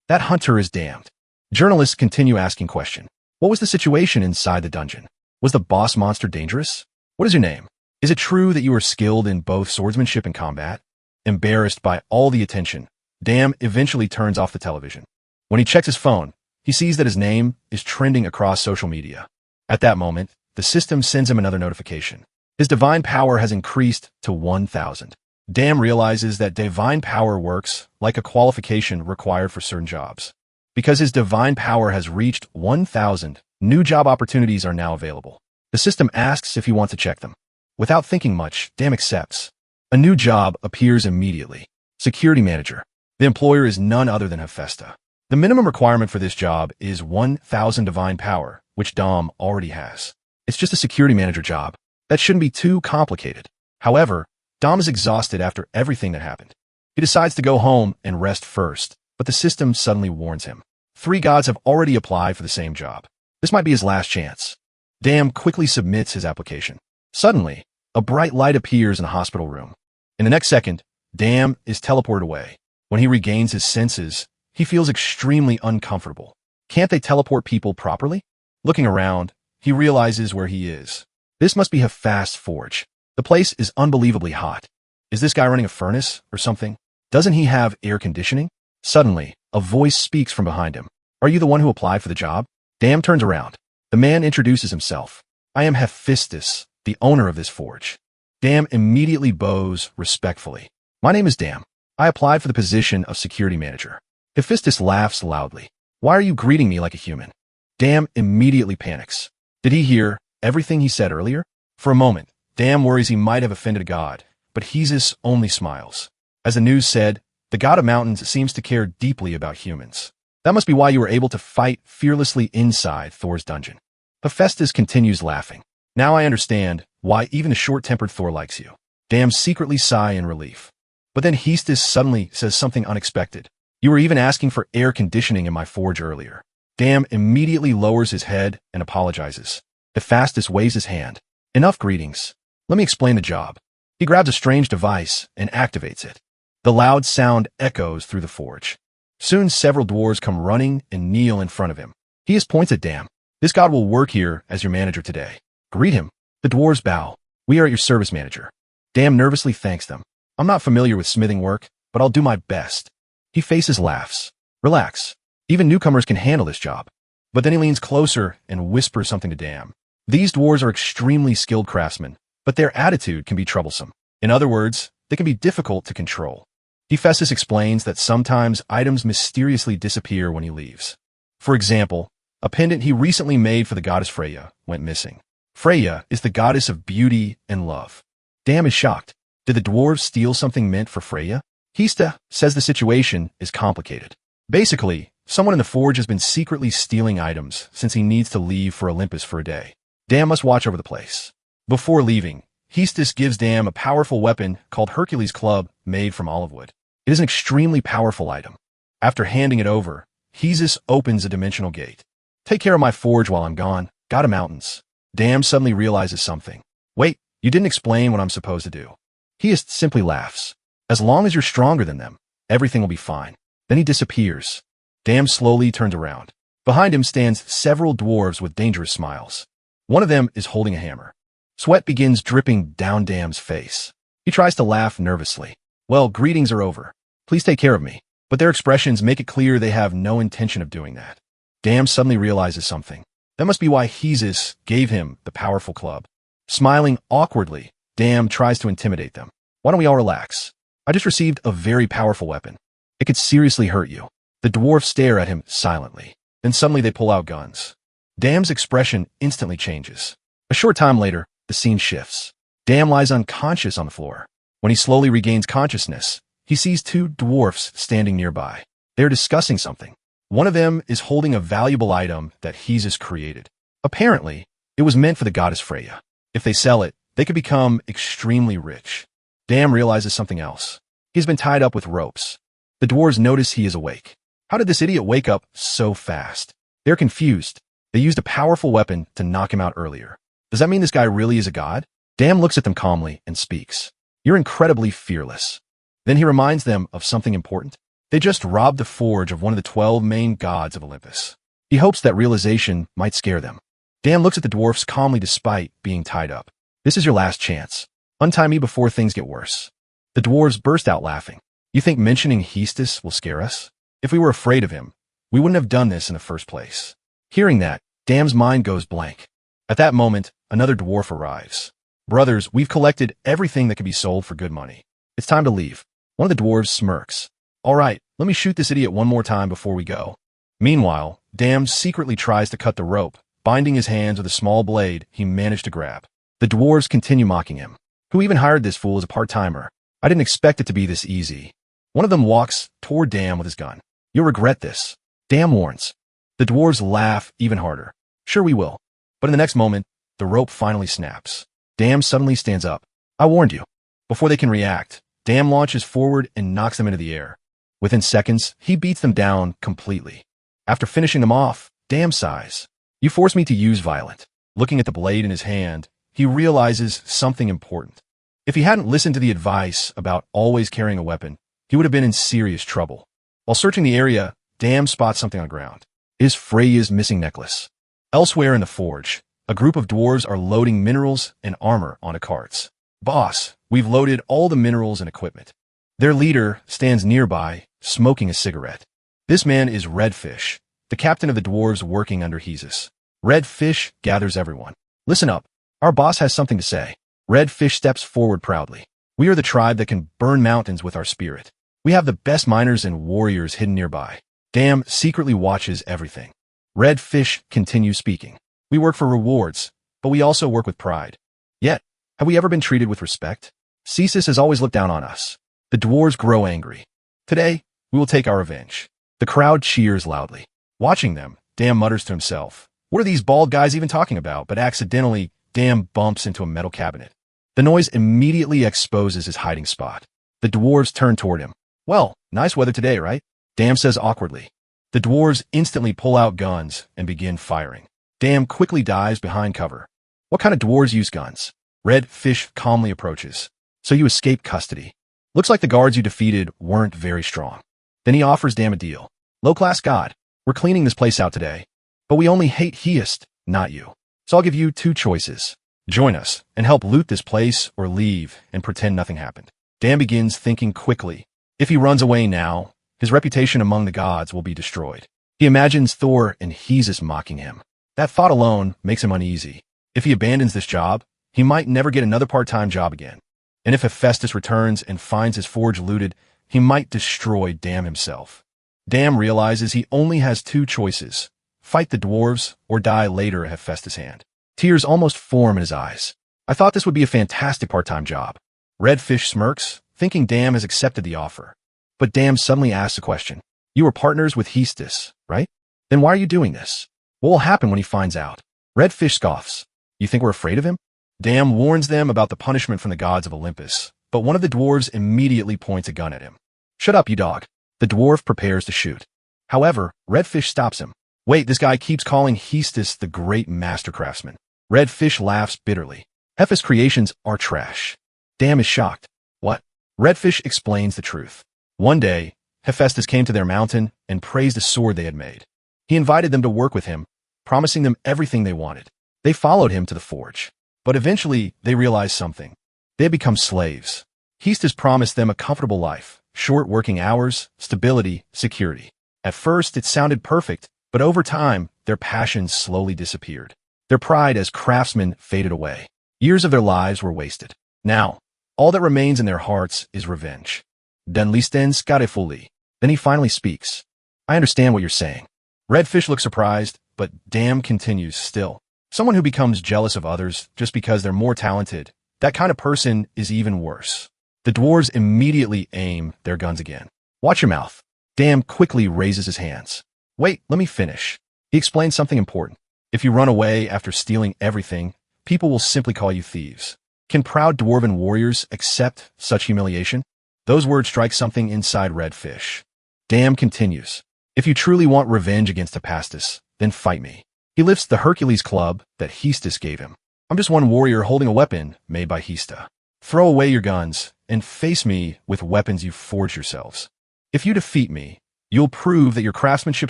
A: That hunter is damned. Journalists continue asking questions. What was the situation inside the dungeon? Was the boss monster dangerous? What is your name? Is it true that you are skilled in both swordsmanship and combat? Embarrassed by all the attention, Dam eventually turns off the television. When he checks his phone, he sees that his name is trending across social media. At that moment, the system sends him another notification. His divine power has increased to 1,000. Dam realizes that divine power works like a qualification required for certain jobs. Because his divine power has reached 1,000, new job opportunities are now available. The system asks if he wants to check them. Without thinking much, Dam accepts. A new job appears immediately. Security manager. The employer is none other than Hephaestus. The minimum requirement for this job is 1,000 divine power, which Dam already has. It's just a security manager job. That shouldn't be too complicated. However, Dam is exhausted after everything that happened. He decides to go home and rest first, but the system suddenly warns him. 3 gods have already applied for the same job. This might be his last chance. Dam quickly submits his application. Suddenly, a bright light appears in the hospital room. In the next second, Dam is teleported away. When he regains his senses, he feels extremely uncomfortable. Can't they teleport people properly? Looking around, he realizes where he is. This must be Hephaestus' forge. The place is unbelievably hot. Is this guy running a furnace or something? Doesn't he have air conditioning? Suddenly, a voice speaks from behind him. Are you the one who applied for the job? Dam turns around. The man introduces himself. I am Hephaestus, the owner of this forge. Dam immediately bows respectfully. My name is Dam. I applied for the position of security manager. Hephaestus laughs loudly. Why are you greeting me like a human? Dam immediately panics. Did he hear everything he said earlier? For a moment, Dam worries he might have offended a god, but Hephaestus only smiles. As the news said, the god of mountains seems to care deeply about humans. That must be why you were able to fight fearlessly inside Thor's dungeon. Hephaestus continues laughing. Now I understand why even a short-tempered Thor likes you. Dam secretly sigh in relief. But then Hephaestus suddenly says something unexpected. You were even asking for air conditioning in my forge earlier. Dam immediately lowers his head and apologizes. Hephaestus waves his hand. Enough greetings. Let me explain the job. He grabs a strange device and activates it. The loud sound echoes through the forge. Soon several dwarves come running and kneel in front of him. He points at Dam. This god will work here as your manager today. Greet him. The dwarves bow. We are at your service, manager. Dam nervously thanks them. I'm not familiar with smithing work, but I'll do my best. Hephaestus laughs. Relax. Even newcomers can handle this job. But then he leans closer and whispers something to Dam. These dwarves are extremely skilled craftsmen, but their attitude can be troublesome. In other words, they can be difficult to control. Hephaestus explains that sometimes items mysteriously disappear when he leaves. For example, a pendant he recently made for the goddess Freya went missing. Freya is the goddess of beauty and love. Dam is shocked. Did the dwarves steal something meant for Freya? Hephaestus says the situation is complicated. Basically, someone in the forge has been secretly stealing items since he needs to leave for Olympus for a day. Dam must watch over the place. Before leaving, Hephaestus gives Dam a powerful weapon called Hercules' Club made from olive wood. It is an extremely powerful item. After handing it over, Hephaestus opens a dimensional gate. Take care of my forge while I'm gone, god of mountains. Dam suddenly realizes something. Wait, you didn't explain what I'm supposed to do. Hephaestus simply laughs. As long as you're stronger than them, everything will be fine. Then he disappears. Dam slowly turns around. Behind him stands several dwarves with dangerous smiles. One of them is holding a hammer. Sweat begins dripping down Dam's face. He tries to laugh nervously. Well, greetings are over. Please take care of me. But their expressions make it clear they have no intention of doing that. Dam suddenly realizes something. That must be why Hephaestus gave him the powerful club. Smiling awkwardly, Dam tries to intimidate them. Why don't we all relax? I just received a very powerful weapon. It could seriously hurt you. The dwarves stare at him silently. Then suddenly they pull out guns. Dam's expression instantly changes. A short time later, the scene shifts. Dam lies unconscious on the floor. When he slowly regains consciousness, he sees 2 dwarfs standing nearby. They are discussing something. One of them is holding a valuable item that Hephaestus created. Apparently, it was meant for the goddess Freya. If they sell it, they could become extremely rich. Dam realizes something else. He's been tied up with ropes. The dwarves notice he is awake. How did this idiot wake up so fast? They're confused. They used a powerful weapon to knock him out earlier. Does that mean this guy really is a god? Dam looks at them calmly and speaks. You're incredibly fearless. Then he reminds them of something important. They just robbed the forge of one of the 12 main gods of Olympus. He hopes that realization might scare them. Dam looks at the dwarfs calmly despite being tied up. This is your last chance. Untie me before things get worse. The dwarves burst out laughing. You think mentioning Hestus will scare us? If we were afraid of him, we wouldn't have done this in the first place. Hearing that, Dam's mind goes blank. At that moment, another dwarf arrives. Brothers, we've collected everything that can be sold for good money. It's time to leave. One of the dwarves smirks. All right, let me shoot this idiot one more time before we go. Meanwhile, Dam secretly tries to cut the rope, binding his hands with a small blade he managed to grab. The dwarves continue mocking him. Who even hired this fool as a part-timer? I didn't expect it to be this easy. One of them walks toward Dam with his gun. You'll regret this. Dam warns. The dwarves laugh even harder. Sure we will. But in the next moment, the rope finally snaps. Dam suddenly stands up. I warned you. Before they can react, Dam launches forward and knocks them into the air. Within seconds, he beats them down completely. After finishing them off, Dam sighs. You forced me to use violence. Looking at the blade in his hand, he realizes something important. If he hadn't listened to the advice about always carrying a weapon, he would have been in serious trouble. While searching the area, Dam spots something on the ground. It is Freya's missing necklace. Elsewhere in the forge, a group of dwarves are loading minerals and armor onto carts. Boss, we've loaded all the minerals and equipment. Their leader stands nearby, smoking a cigarette. This man is Redfish, the captain of the dwarves working under Hestus. Redfish gathers everyone. Listen up. Our boss has something to say. Redfish steps forward proudly. We are the tribe that can burn mountains with our spirit. We have the best miners and warriors hidden nearby. Dam secretly watches everything. Redfish continues speaking. We work for rewards, but we also work with pride. Yet, have we ever been treated with respect? Hestus has always looked down on us. The dwarves grow angry. Today, we will take our revenge. The crowd cheers loudly. Watching them, Dam mutters to himself. What are these bald guys even talking about? But accidentally, Dam bumps into a metal cabinet. The noise immediately exposes his hiding spot. The dwarves turn toward him. Well, nice weather today, right? Dam says awkwardly. The dwarves instantly pull out guns and begin firing. Dam quickly dives behind cover. What kind of dwarves use guns? Redfish calmly approaches. So you escaped custody. Looks like the guards you defeated weren't very strong. Then he offers Dam a deal. Low-class god, we're cleaning this place out today. But we only hate Hestus, not you. So I'll give you two choices. Join us and help loot this place, or leave and pretend nothing happened. Dam begins thinking quickly. If he runs away now, his reputation among the gods will be destroyed. He imagines Thor and Hestus mocking him. That thought alone makes him uneasy. If he abandons this job, he might never get another part-time job again. And if Hephaestus returns and finds his forge looted, he might destroy Dam himself. Dam realizes he only has two choices. Fight the dwarves or die later at Hephaestus' hand. Tears almost form in his eyes. I thought this would be a fantastic part-time job. Redfish smirks, thinking Dam has accepted the offer. But Dam suddenly asks a question. You were partners with Hestus, right? Then why are you doing this? What will happen when he finds out? Redfish scoffs. You think we're afraid of him? Dam warns them about the punishment from the gods of Olympus, but one of the dwarves immediately points a gun at him. Shut up, you dog. The dwarf prepares to shoot. However, Redfish stops him. Wait, this guy keeps calling Hestus the great master craftsman. Redfish laughs bitterly. Hephaestus' creations are trash. Dam is shocked. What? Redfish explains the truth. One day, Hephaestus came to their mountain and praised a sword they had made. He invited them to work with him, promising them everything they wanted. They followed him to the forge. But eventually, they realized something. They had become slaves. Hestus promised them a comfortable life, short working hours, stability, security. At first, it sounded perfect, but over time, their passions slowly disappeared. Their pride as craftsmen faded away. Years of their lives were wasted. Now, all that remains in their hearts is revenge. Den listen scarefully. Then he finally speaks. I understand what you're saying. Redfish looks surprised, but Dam continues still. Someone who becomes jealous of others just because they're more talented, that kind of person is even worse. The dwarves immediately aim their guns again. Watch your mouth. Dam quickly raises his hands. Wait, let me finish. He explains something important. If you run away after stealing everything, people will simply call you thieves. Can proud dwarven warriors accept such humiliation? Those words strike something inside Redfish. Dam continues. If you truly want revenge against Hephaestus, then fight me. He lifts the Hercules club that Hestus gave him. I'm just one warrior holding a weapon made by Hista. Throw away your guns and face me with weapons you've forged yourselves. If you defeat me, you'll prove that your craftsmanship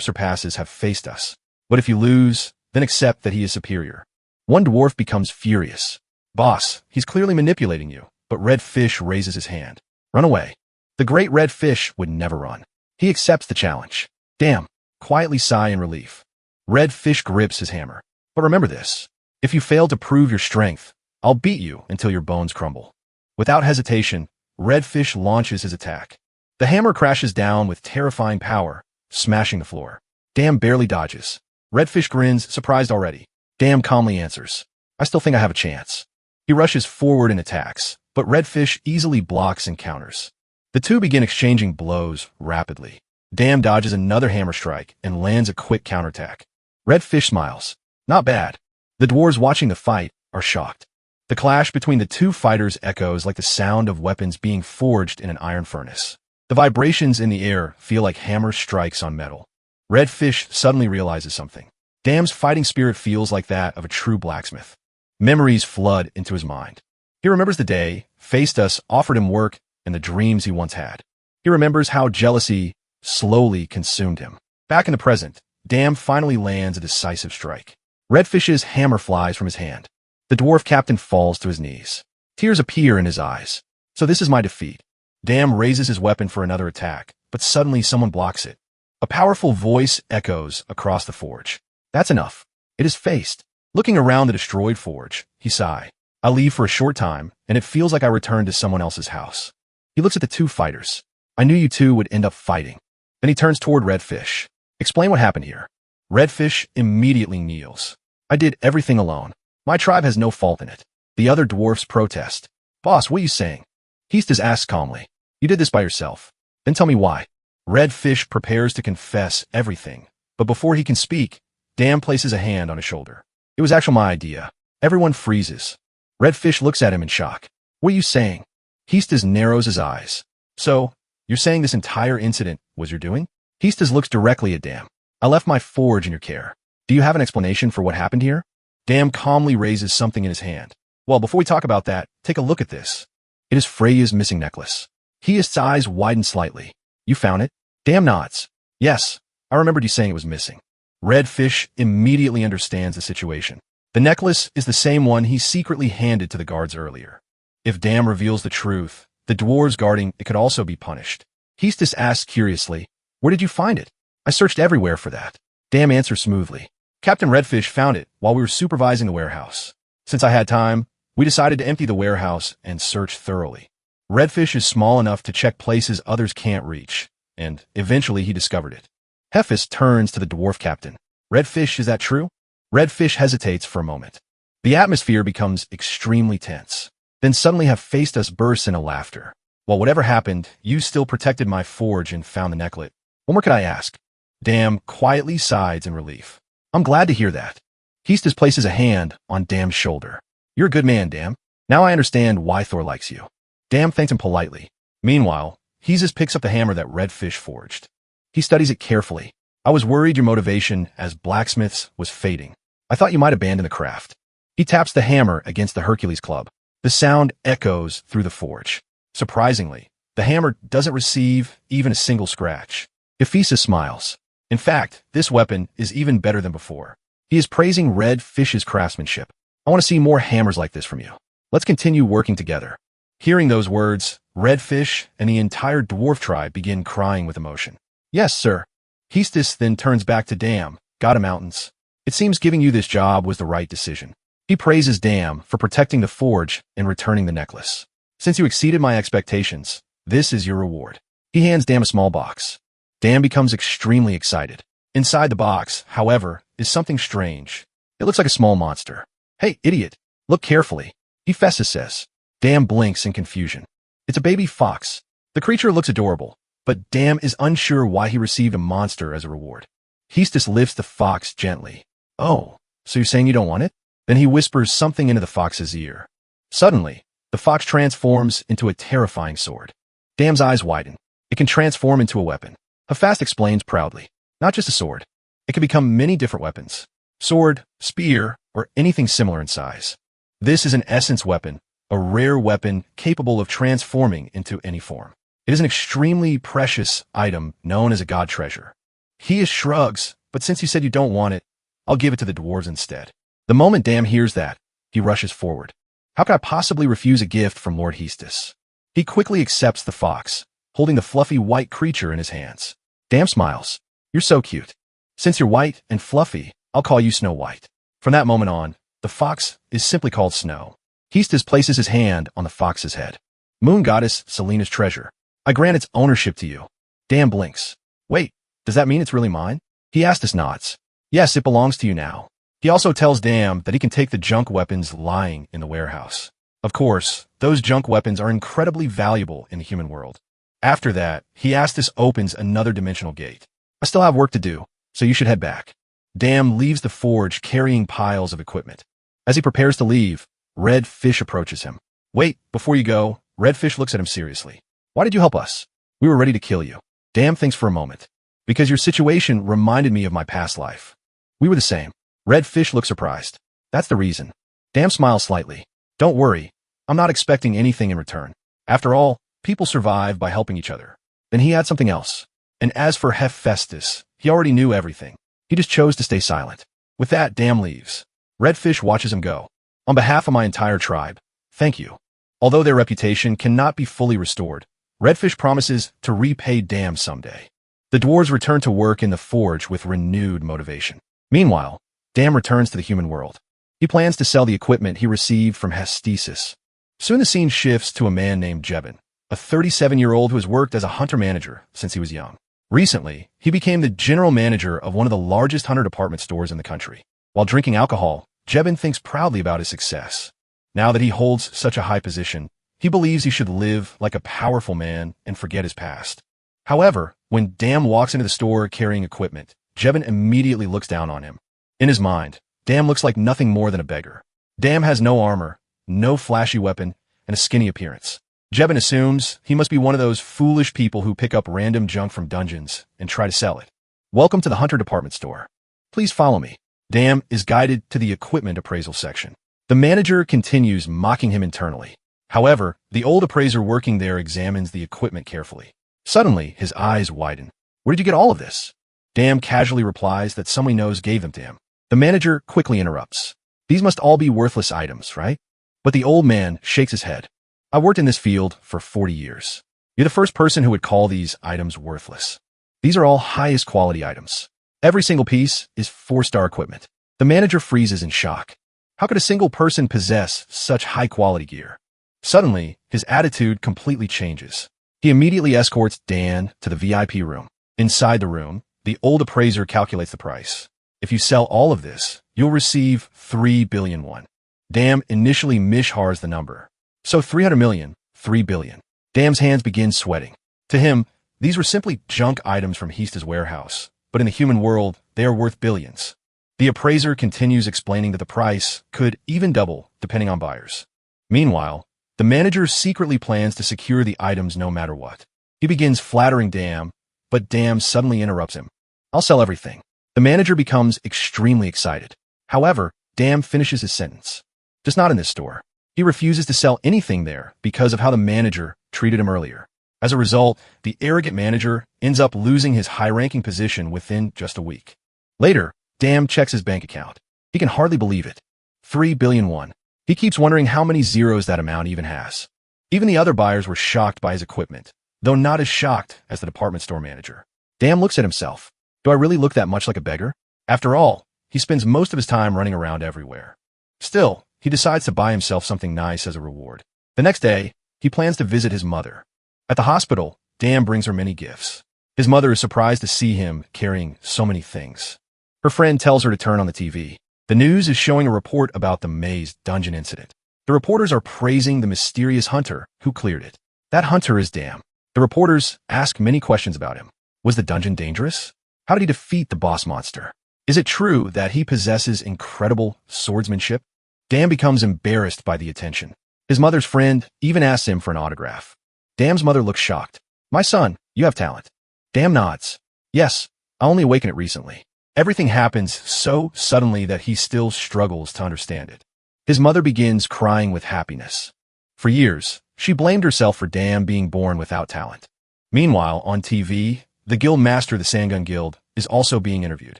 A: surpasses have faced us. But if you lose, then accept that he is superior. One dwarf becomes furious. Boss, he's clearly manipulating you, but Red Fish raises his hand. Run away. The great Red Fish would never run. He accepts the challenge. Damn, quietly sigh in relief. Red Fish grips his hammer. But remember this. If you fail to prove your strength, I'll beat you until your bones crumble. Without hesitation, Red Fish launches his attack. The hammer crashes down with terrifying power, smashing the floor. Damn barely dodges. Red Fish grins, surprised already. Damn calmly answers. I still think I have a chance. He rushes forward and attacks, but Red Fish easily blocks and counters. The two begin exchanging blows rapidly. Damn dodges another hammer strike and lands a quick counterattack. Red Fish smiles. Not bad. The dwarves watching the fight are shocked. The clash between the two fighters echoes like the sound of weapons being forged in an iron furnace. The vibrations in the air feel like hammer strikes on metal. Red Fish suddenly realizes something. Damn's fighting spirit feels like that of a true blacksmith. Memories flood into his mind. He remembers the day Phaestus offered him work and the dreams he once had. He remembers how jealousy slowly consumed him. Back in the present, Damn finally lands a decisive strike. Red Fish's hammer flies from his hand. The dwarf captain falls to his knees. Tears appear in his eyes. So this is my defeat. Damn raises his weapon for another attack, but suddenly someone blocks it. A powerful voice echoes across the forge. That's enough. It is faced. Looking around the destroyed forge, he sighs. I leave for a short time, and it feels like I return to someone else's house. He looks at the two fighters. I knew you two would end up fighting. Then he turns toward Red Fish. Explain what happened here. Red Fish immediately kneels. I did everything alone. My tribe has no fault in it. The other dwarfs protest. Boss, what are you saying? Hestus asks calmly. You did this by yourself. Then tell me why. Red Fish prepares to confess everything, but before he can speak, Damn places a hand on his shoulder. It was actually my idea. Everyone freezes. Red Fish looks at him in shock. What are you saying? Hestus narrows his eyes. So, you're saying this entire incident was your doing? Hestus looks directly at Damn. I left my forge in your care. Do you have an explanation for what happened here? Damn calmly raises something in his hand. Well, before we talk about that, take a look at this. It is Freya's missing necklace. Hest's eyes widen slightly. You found it? Damn nods. Yes, I remembered you saying it was missing. Red Fish immediately understands the situation. The necklace is the same one he secretly handed to the guards earlier. If Damn reveals the truth, the dwarves guarding it could also be punished. Hestus asks curiously, where did you find it? I searched everywhere for that. Damn answers smoothly. Captain Redfish found it while we were supervising the warehouse. Since I had time, we decided to empty the warehouse and search thoroughly. Redfish is small enough to check places others can't reach, and eventually he discovered it. Hephaestus turns to the dwarf captain. Redfish, is that true? Redfish hesitates for a moment. The atmosphere becomes extremely tense. Then suddenly Hephaestus bursts into laughter. Well, whatever happened, you still protected my forge and found the necklet. What more could I ask? Damn quietly sighs in relief. I'm glad to hear that. Hestus places a hand on Damn's shoulder. You're a good man, Damn. Now I understand why Thor likes you. Damn thanks him politely. Meanwhile, Hestus picks up the hammer that Redfish forged. He studies it carefully. I was worried your motivation as blacksmiths was fading. I thought you might abandon the craft. He taps the hammer against the Hercules club. The sound echoes through the forge. Surprisingly, the hammer doesn't receive even a single scratch. Hephaestus smiles. In fact, this weapon is even better than before. He is praising Red Fish's craftsmanship. I want to see more hammers like this from you. Let's continue working together. Hearing those words, Red Fish and the entire dwarf tribe begin crying with emotion. Yes, sir. Hestus then turns back to Damn, God of Mountains. It seems giving you this job was the right decision. He praises Damn for protecting the forge and returning the necklace. Since you exceeded my expectations, this is your reward. He hands Damn a small box. Damn becomes extremely excited. Inside the box, however, is something strange. It looks like a small monster. Hey, idiot, look carefully. Hephaestus says. Damn blinks in confusion. It's a baby fox. The creature looks adorable, but Damn is unsure why he received a monster as a reward. Hestus lifts the fox gently. Oh, so you're saying you don't want it? Then he whispers something into the fox's ear. Suddenly, the fox transforms into a terrifying sword. Damn's eyes widen. It can transform into a weapon. Hephaestus explains proudly. Not just a sword. It can become many different weapons. Sword, spear, or anything similar in size. This is an essence weapon, a rare weapon capable of transforming into any form. It is an extremely precious item known as a god treasure. He shrugs, but since you said you don't want it, I'll give it to the dwarves instead. The moment Dam hears that, he rushes forward. How could I possibly refuse a gift from Lord Hestus? He quickly accepts the fox, holding the fluffy white creature in his hands. Dam smiles. You're so cute. Since you're white and fluffy, I'll call you Snow White. From that moment on, the fox is simply called Snow. Hestus places his hand on the fox's head. Moon goddess Selena's treasure. I grant its ownership to you. Dam blinks. Wait, does that mean it's really mine? Hestus nods. Yes, it belongs to you now. He also tells Dam that he can take the junk weapons lying in the warehouse. Of course, those junk weapons are incredibly valuable in the human world. After that, Hestus opens another dimensional gate. I still have work to do, so you should head back. Dam leaves the forge carrying piles of equipment. As he prepares to leave, Red Fish approaches him. Wait, before you go, Red Fish looks at him seriously. Why did you help us? We were ready to kill you. Dam thinks for a moment. Because your situation reminded me of my past life. We were the same. Red Fish looks surprised. That's the reason. Dam smiles slightly. Don't worry, I'm not expecting anything in return. After all, people survive by helping each other. Then he had something else. And as for Hephaestus, he already knew everything. He just chose to stay silent. With that, Dam leaves. Red Fish watches him go. On behalf of my entire tribe, thank you. Although their reputation cannot be fully restored, Red Fish promises to repay Dam someday. The dwarves return to work in the forge with renewed motivation. Meanwhile, Dam returns to the human world. He plans to sell the equipment he received from Hephaestus. Soon the scene shifts to a man named Jebin, a 37-year-old who has worked as a hunter-manager since he was young. Recently, he became the general manager of one of the largest hunter department stores in the country. While drinking alcohol, Jebin thinks proudly about his success. Now that he holds such a high position, he believes he should live like a powerful man and forget his past. However, when Dam walks into the store carrying equipment, Jebin immediately looks down on him. In his mind, Dam looks like nothing more than a beggar. Dam has no armor, no flashy weapon, and a skinny appearance. Jebin assumes he must be one of those foolish people who pick up random junk from dungeons and try to sell it. Welcome to the hunter department store. Please follow me. Dam is guided to the equipment appraisal section. The manager continues mocking him internally. However, the old appraiser working there examines the equipment carefully. Suddenly, his eyes widen. Where did you get all of this? Dam casually replies that someone he knows gave them to him. The manager quickly interrupts. These must all be worthless items, right? But the old man shakes his head. I worked in this field for 40 years. You're the first person who would call these items worthless. These are all highest quality items. Every single piece is 4-star equipment. The manager freezes in shock. How could a single person possess such high-quality gear? Suddenly, his attitude completely changes. He immediately escorts Dan to the VIP room. Inside the room, the old appraiser calculates the price. If you sell all of this, you'll receive 3 billion won. Dam initially mishars the number. So 300 million, 3 billion. Dam's hands begin sweating. To him, these were simply junk items from Hesta's warehouse, but in the human world, they are worth billions. The appraiser continues explaining that the price could even double depending on buyers. Meanwhile, the manager secretly plans to secure the items no matter what. He begins flattering Dam, but Dam suddenly interrupts him. I'll sell everything. The manager becomes extremely excited. However, Dam finishes his sentence. Just not in this store. He refuses to sell anything there because of how the manager treated him earlier. As a result, the arrogant manager ends up losing his high-ranking position within just a week. Later, Dam checks his bank account. He can hardly believe it. 3 billion won. He keeps wondering how many zeros that amount even has. Even the other buyers were shocked by his equipment, though not as shocked as the department store manager. Dam looks at himself. Do I really look that much like a beggar? After all, he spends most of his time running around everywhere. Still, he decides to buy himself something nice as a reward. The next day, he plans to visit his mother. At the hospital, Dam brings her many gifts. His mother is surprised to see him carrying so many things. Her friend tells her to turn on the TV. The news is showing a report about the maze dungeon incident. The reporters are praising the mysterious hunter who cleared it. That hunter is Dam. The reporters ask many questions about him. Was the dungeon dangerous? How did he defeat the boss monster? Is it true that he possesses incredible swordsmanship? Dam becomes embarrassed by the attention. His mother's friend even asks him for an autograph. Dam's mother looks shocked. My son, you have talent. Dam nods. Yes, I only awakened it recently. Everything happens so suddenly that he still struggles to understand it. His mother begins crying with happiness. For years, she blamed herself for Dam being born without talent. Meanwhile, on TV, the guild master of the Sangun Guild is also being interviewed.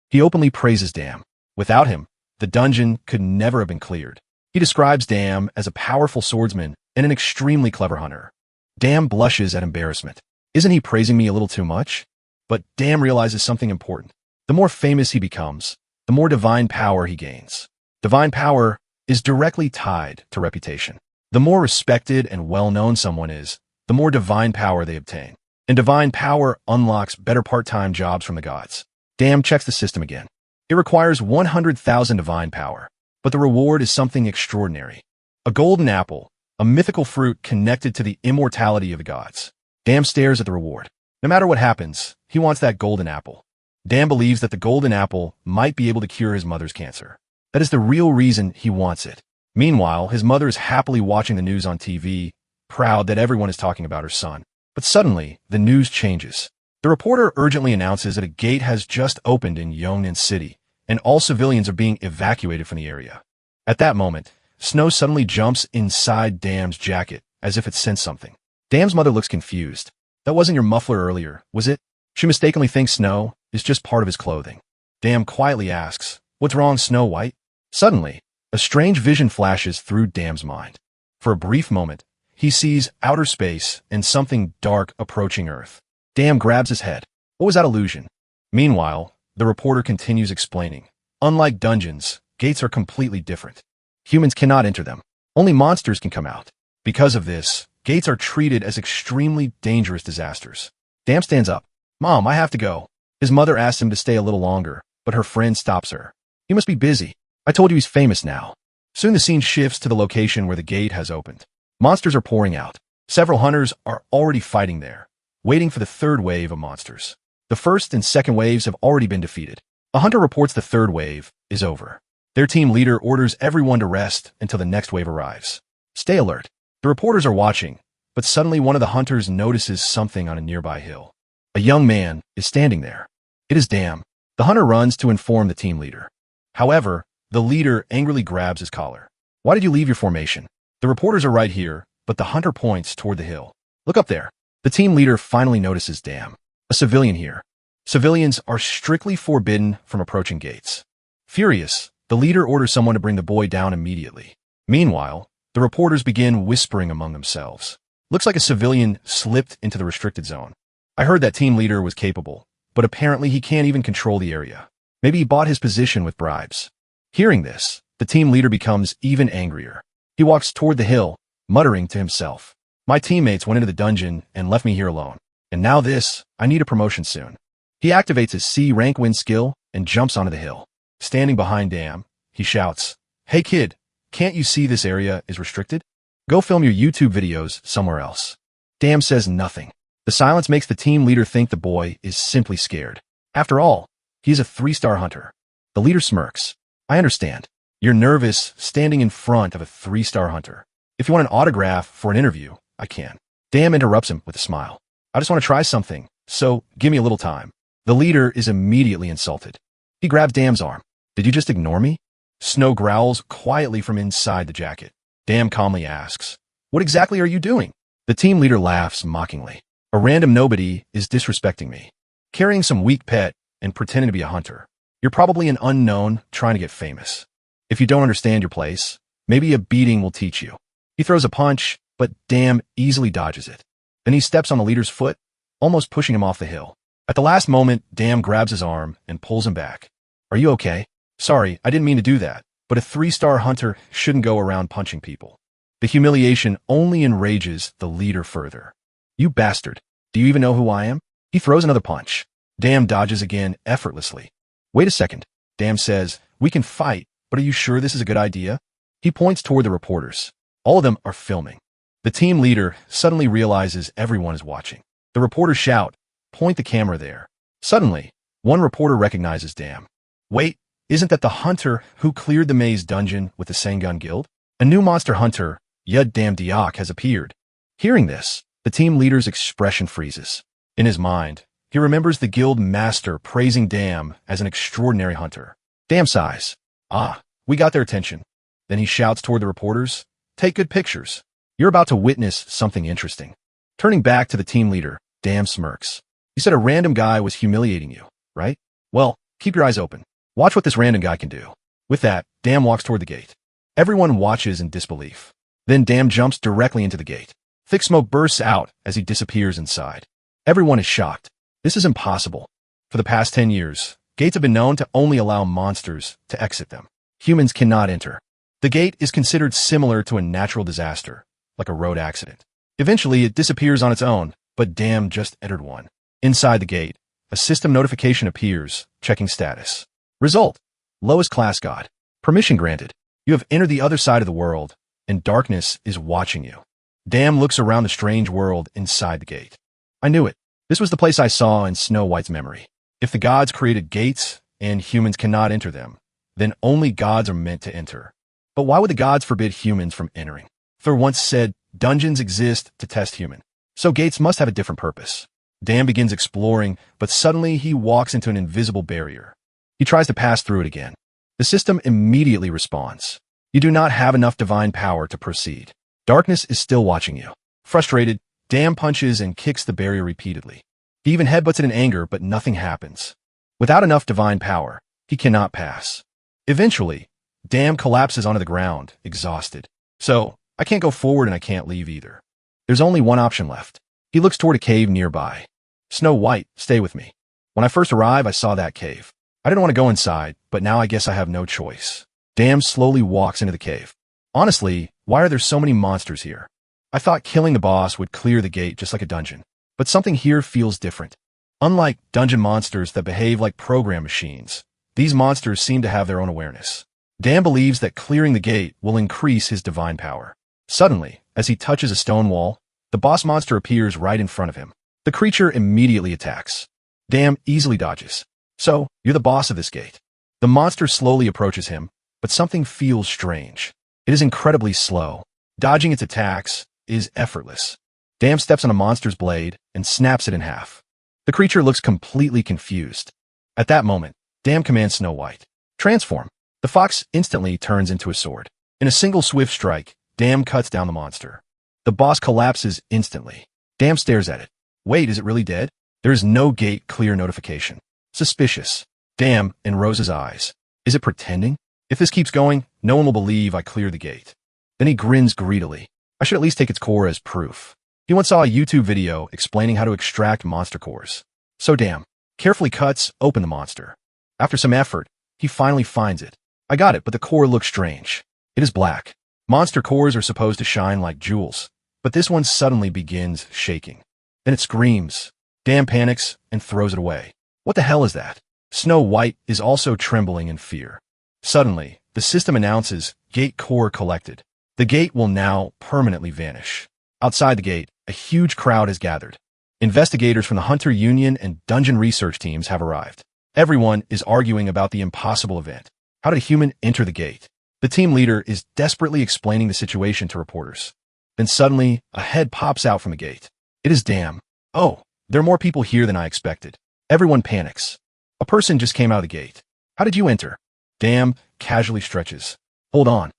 A: He openly praises Dam. Without him, the dungeon could never have been cleared. He describes Dam as a powerful swordsman and an extremely clever hunter. Dam blushes at embarrassment. Isn't he praising me a little too much? But Dam realizes something important. The more famous he becomes, the more divine power he gains. Divine power is directly tied to reputation. The more respected and well-known someone is, the more divine power they obtain. And divine power unlocks better part-time jobs from the gods. Dam checks the system again. It requires 100,000 divine power, but the reward is something extraordinary. A golden apple, a mythical fruit connected to the immortality of the gods. Dam stares at the reward. No matter what happens, he wants that golden apple. Dam believes that the golden apple might be able to cure his mother's cancer. That is the real reason he wants it. Meanwhile, his mother is happily watching the news on TV, proud that everyone is talking about her son. But suddenly, the news changes. The reporter urgently announces that a gate has just opened in Yongnan City, and all civilians are being evacuated from the area. At that moment, Snow suddenly jumps inside Dam's jacket, as if it sensed something. Dam's mother looks confused. That wasn't your muffler earlier, was it? She mistakenly thinks Snow is just part of his clothing. Dam quietly asks, "What's wrong, Snow White?" Suddenly, a strange vision flashes through Dam's mind. For a brief moment, he sees outer space and something dark approaching Earth. Dam grabs his head. What was that illusion? Meanwhile, the reporter continues explaining. Unlike dungeons, gates are completely different. Humans cannot enter them. Only monsters can come out. Because of this, gates are treated as extremely dangerous disasters. Dam stands up. "Mom, I have to go." His mother asks him to stay a little longer, but her friend stops her. "He must be busy. I told you he's famous now." Soon the scene shifts to the location where the gate has opened. Monsters are pouring out. Several hunters are already fighting there, waiting for the third wave of monsters. The first and second waves have already been defeated. A hunter reports the third wave is over. Their team leader orders everyone to rest until the next wave arrives. Stay alert. The reporters are watching, but suddenly one of the hunters notices something on a nearby hill. A young man is standing there. It is Dam. The hunter runs to inform the team leader. However, the leader angrily grabs his collar. "Why did you leave your formation? The reporters are right here," but the hunter points toward the hill. "Look up there." The team leader finally notices Dam. A civilian here. Civilians are strictly forbidden from approaching gates. Furious, the leader orders someone to bring the boy down immediately. Meanwhile, the reporters begin whispering among themselves. "Looks like a civilian slipped into the restricted zone. I heard that team leader was capable, but apparently he can't even control the area. Maybe he bought his position with bribes." Hearing this, the team leader becomes even angrier. He walks toward the hill, muttering to himself, "My teammates went into the dungeon and left me here alone. And now this, I need a promotion soon." He activates his C-rank win skill and jumps onto the hill. Standing behind Dam, he shouts, "Hey kid, can't you see this area is restricted? Go film your YouTube videos somewhere else." Dam says nothing. The silence makes the team leader think the boy is simply scared. After all, he is a 3-star hunter. The leader smirks. "I understand. You're nervous standing in front of a 3-star hunter. If you want an autograph for an interview, I can." Dam interrupts him with a smile. "I just want to try something, so give me a little time." The leader is immediately insulted. He grabs Dam's arm. "Did you just ignore me?" Snow growls quietly from inside the jacket. Dam calmly asks, "What exactly are you doing?" The team leader laughs mockingly. "A random nobody is disrespecting me, carrying some weak pet and pretending to be a hunter. You're probably an unknown trying to get famous. If you don't understand your place, maybe a beating will teach you." He throws a punch, but Dam easily dodges it. Then he steps on the leader's foot, almost pushing him off the hill. At the last moment, Dam grabs his arm and pulls him back. "Are you okay?" "Sorry, I didn't mean to do that, but a 3-star hunter shouldn't go around punching people." The humiliation only enrages the leader further. "You bastard. Do you even know who I am?" He throws another punch. Dam dodges again effortlessly. "Wait a second." Dam says, "We can fight, but are you sure this is a good idea?" He points toward the reporters. All of them are filming. The team leader suddenly realizes everyone is watching. The reporters shout, "Point the camera there." Suddenly, one reporter recognizes Dam. "Wait, isn't that the hunter who cleared the maze dungeon with the Sangun Guild?" A new monster hunter, Yud Dam Diak, has appeared. Hearing this, the team leader's expression freezes. In his mind, he remembers the guild master praising Dam as an extraordinary hunter. Dam sighs. "Ah, we got their attention. Then he shouts toward the reporters, "Take good pictures. You're about to witness something interesting." Turning back to the team leader, Dam smirks. "You said a random guy was humiliating you, right? Well, keep your eyes open. Watch what this random guy can do." With that, Dam walks toward the gate. Everyone watches in disbelief. Then Dam jumps directly into the gate. Thick smoke bursts out as he disappears inside. Everyone is shocked. This is impossible. For the past 10 years, gates have been known to only allow monsters to exit them. Humans cannot enter. The gate is considered similar to a natural disaster, like a road accident. Eventually, it disappears on its own, but Dam just entered one. Inside the gate, a system notification appears, checking status. Result: lowest class god. Permission granted. You have entered the other side of the world, and darkness is watching you. Dam looks around the strange world inside the gate. I knew it. This was the place I saw in Snow White's memory. If the gods created gates, and humans cannot enter them, then only gods are meant to enter. But why would the gods forbid humans from entering? Thor once said, dungeons exist to test human. So gates must have a different purpose. Dam begins exploring, but suddenly he walks into an invisible barrier. He tries to pass through it again. The system immediately responds. You do not have enough divine power to proceed. Darkness is still watching you. Frustrated, Dam punches and kicks the barrier repeatedly. He even headbutts it in anger, but nothing happens. Without enough divine power, he cannot pass. Eventually, Dam collapses onto the ground, exhausted. So, I can't go forward and I can't leave either. There's only one option left. He looks toward a cave nearby. Snow White, stay with me. When I first arrived, I saw that cave. I didn't want to go inside, but now I guess I have no choice. Dam slowly walks into the cave. Honestly, why are there so many monsters here? I thought killing the boss would clear the gate just like a dungeon, but something here feels different. Unlike dungeon monsters that behave like program machines, these monsters seem to have their own awareness. Dam believes that clearing the gate will increase his divine power. Suddenly, as he touches a stone wall, the boss monster appears right in front of him. The creature immediately attacks. Dam easily dodges. So, you're the boss of this gate. The monster slowly approaches him, but something feels strange. It is incredibly slow. Dodging its attacks is effortless. Dam steps on a monster's blade and snaps it in half. The creature looks completely confused. At that moment, Dam commands Snow White, transform. The fox instantly turns into a sword. In a single swift strike, Dam cuts down the monster. The boss collapses instantly. Dam stares at it. Wait, is it really dead? There is no gate clear notification. Suspicious. Dam enrolls his eyes. Is it pretending? If this keeps going, no one will believe I cleared the gate. Then he grins greedily. I should at least take its core as proof. He once saw a YouTube video explaining how to extract monster cores. So Dam carefully cuts open the monster. After some effort, he finally finds it. I got it, but the core looks strange. It is black. Monster cores are supposed to shine like jewels, but this one suddenly begins shaking. Then it screams. Dam panics and throws it away. What the hell is that? Snow White is also trembling in fear. Suddenly, the system announces gate core collected. The gate will now permanently vanish. Outside the gate, a huge crowd has gathered. Investigators from the Hunter Union and Dungeon research teams have arrived. Everyone is arguing about the impossible event. How did a human enter the gate? The team leader is desperately explaining the situation to reporters. Then suddenly, a head pops out from the gate. It is Dam. Oh, there are more people here than I expected. Everyone panics. A person just came out of the gate. How did you enter? Dam casually stretches. Hold on.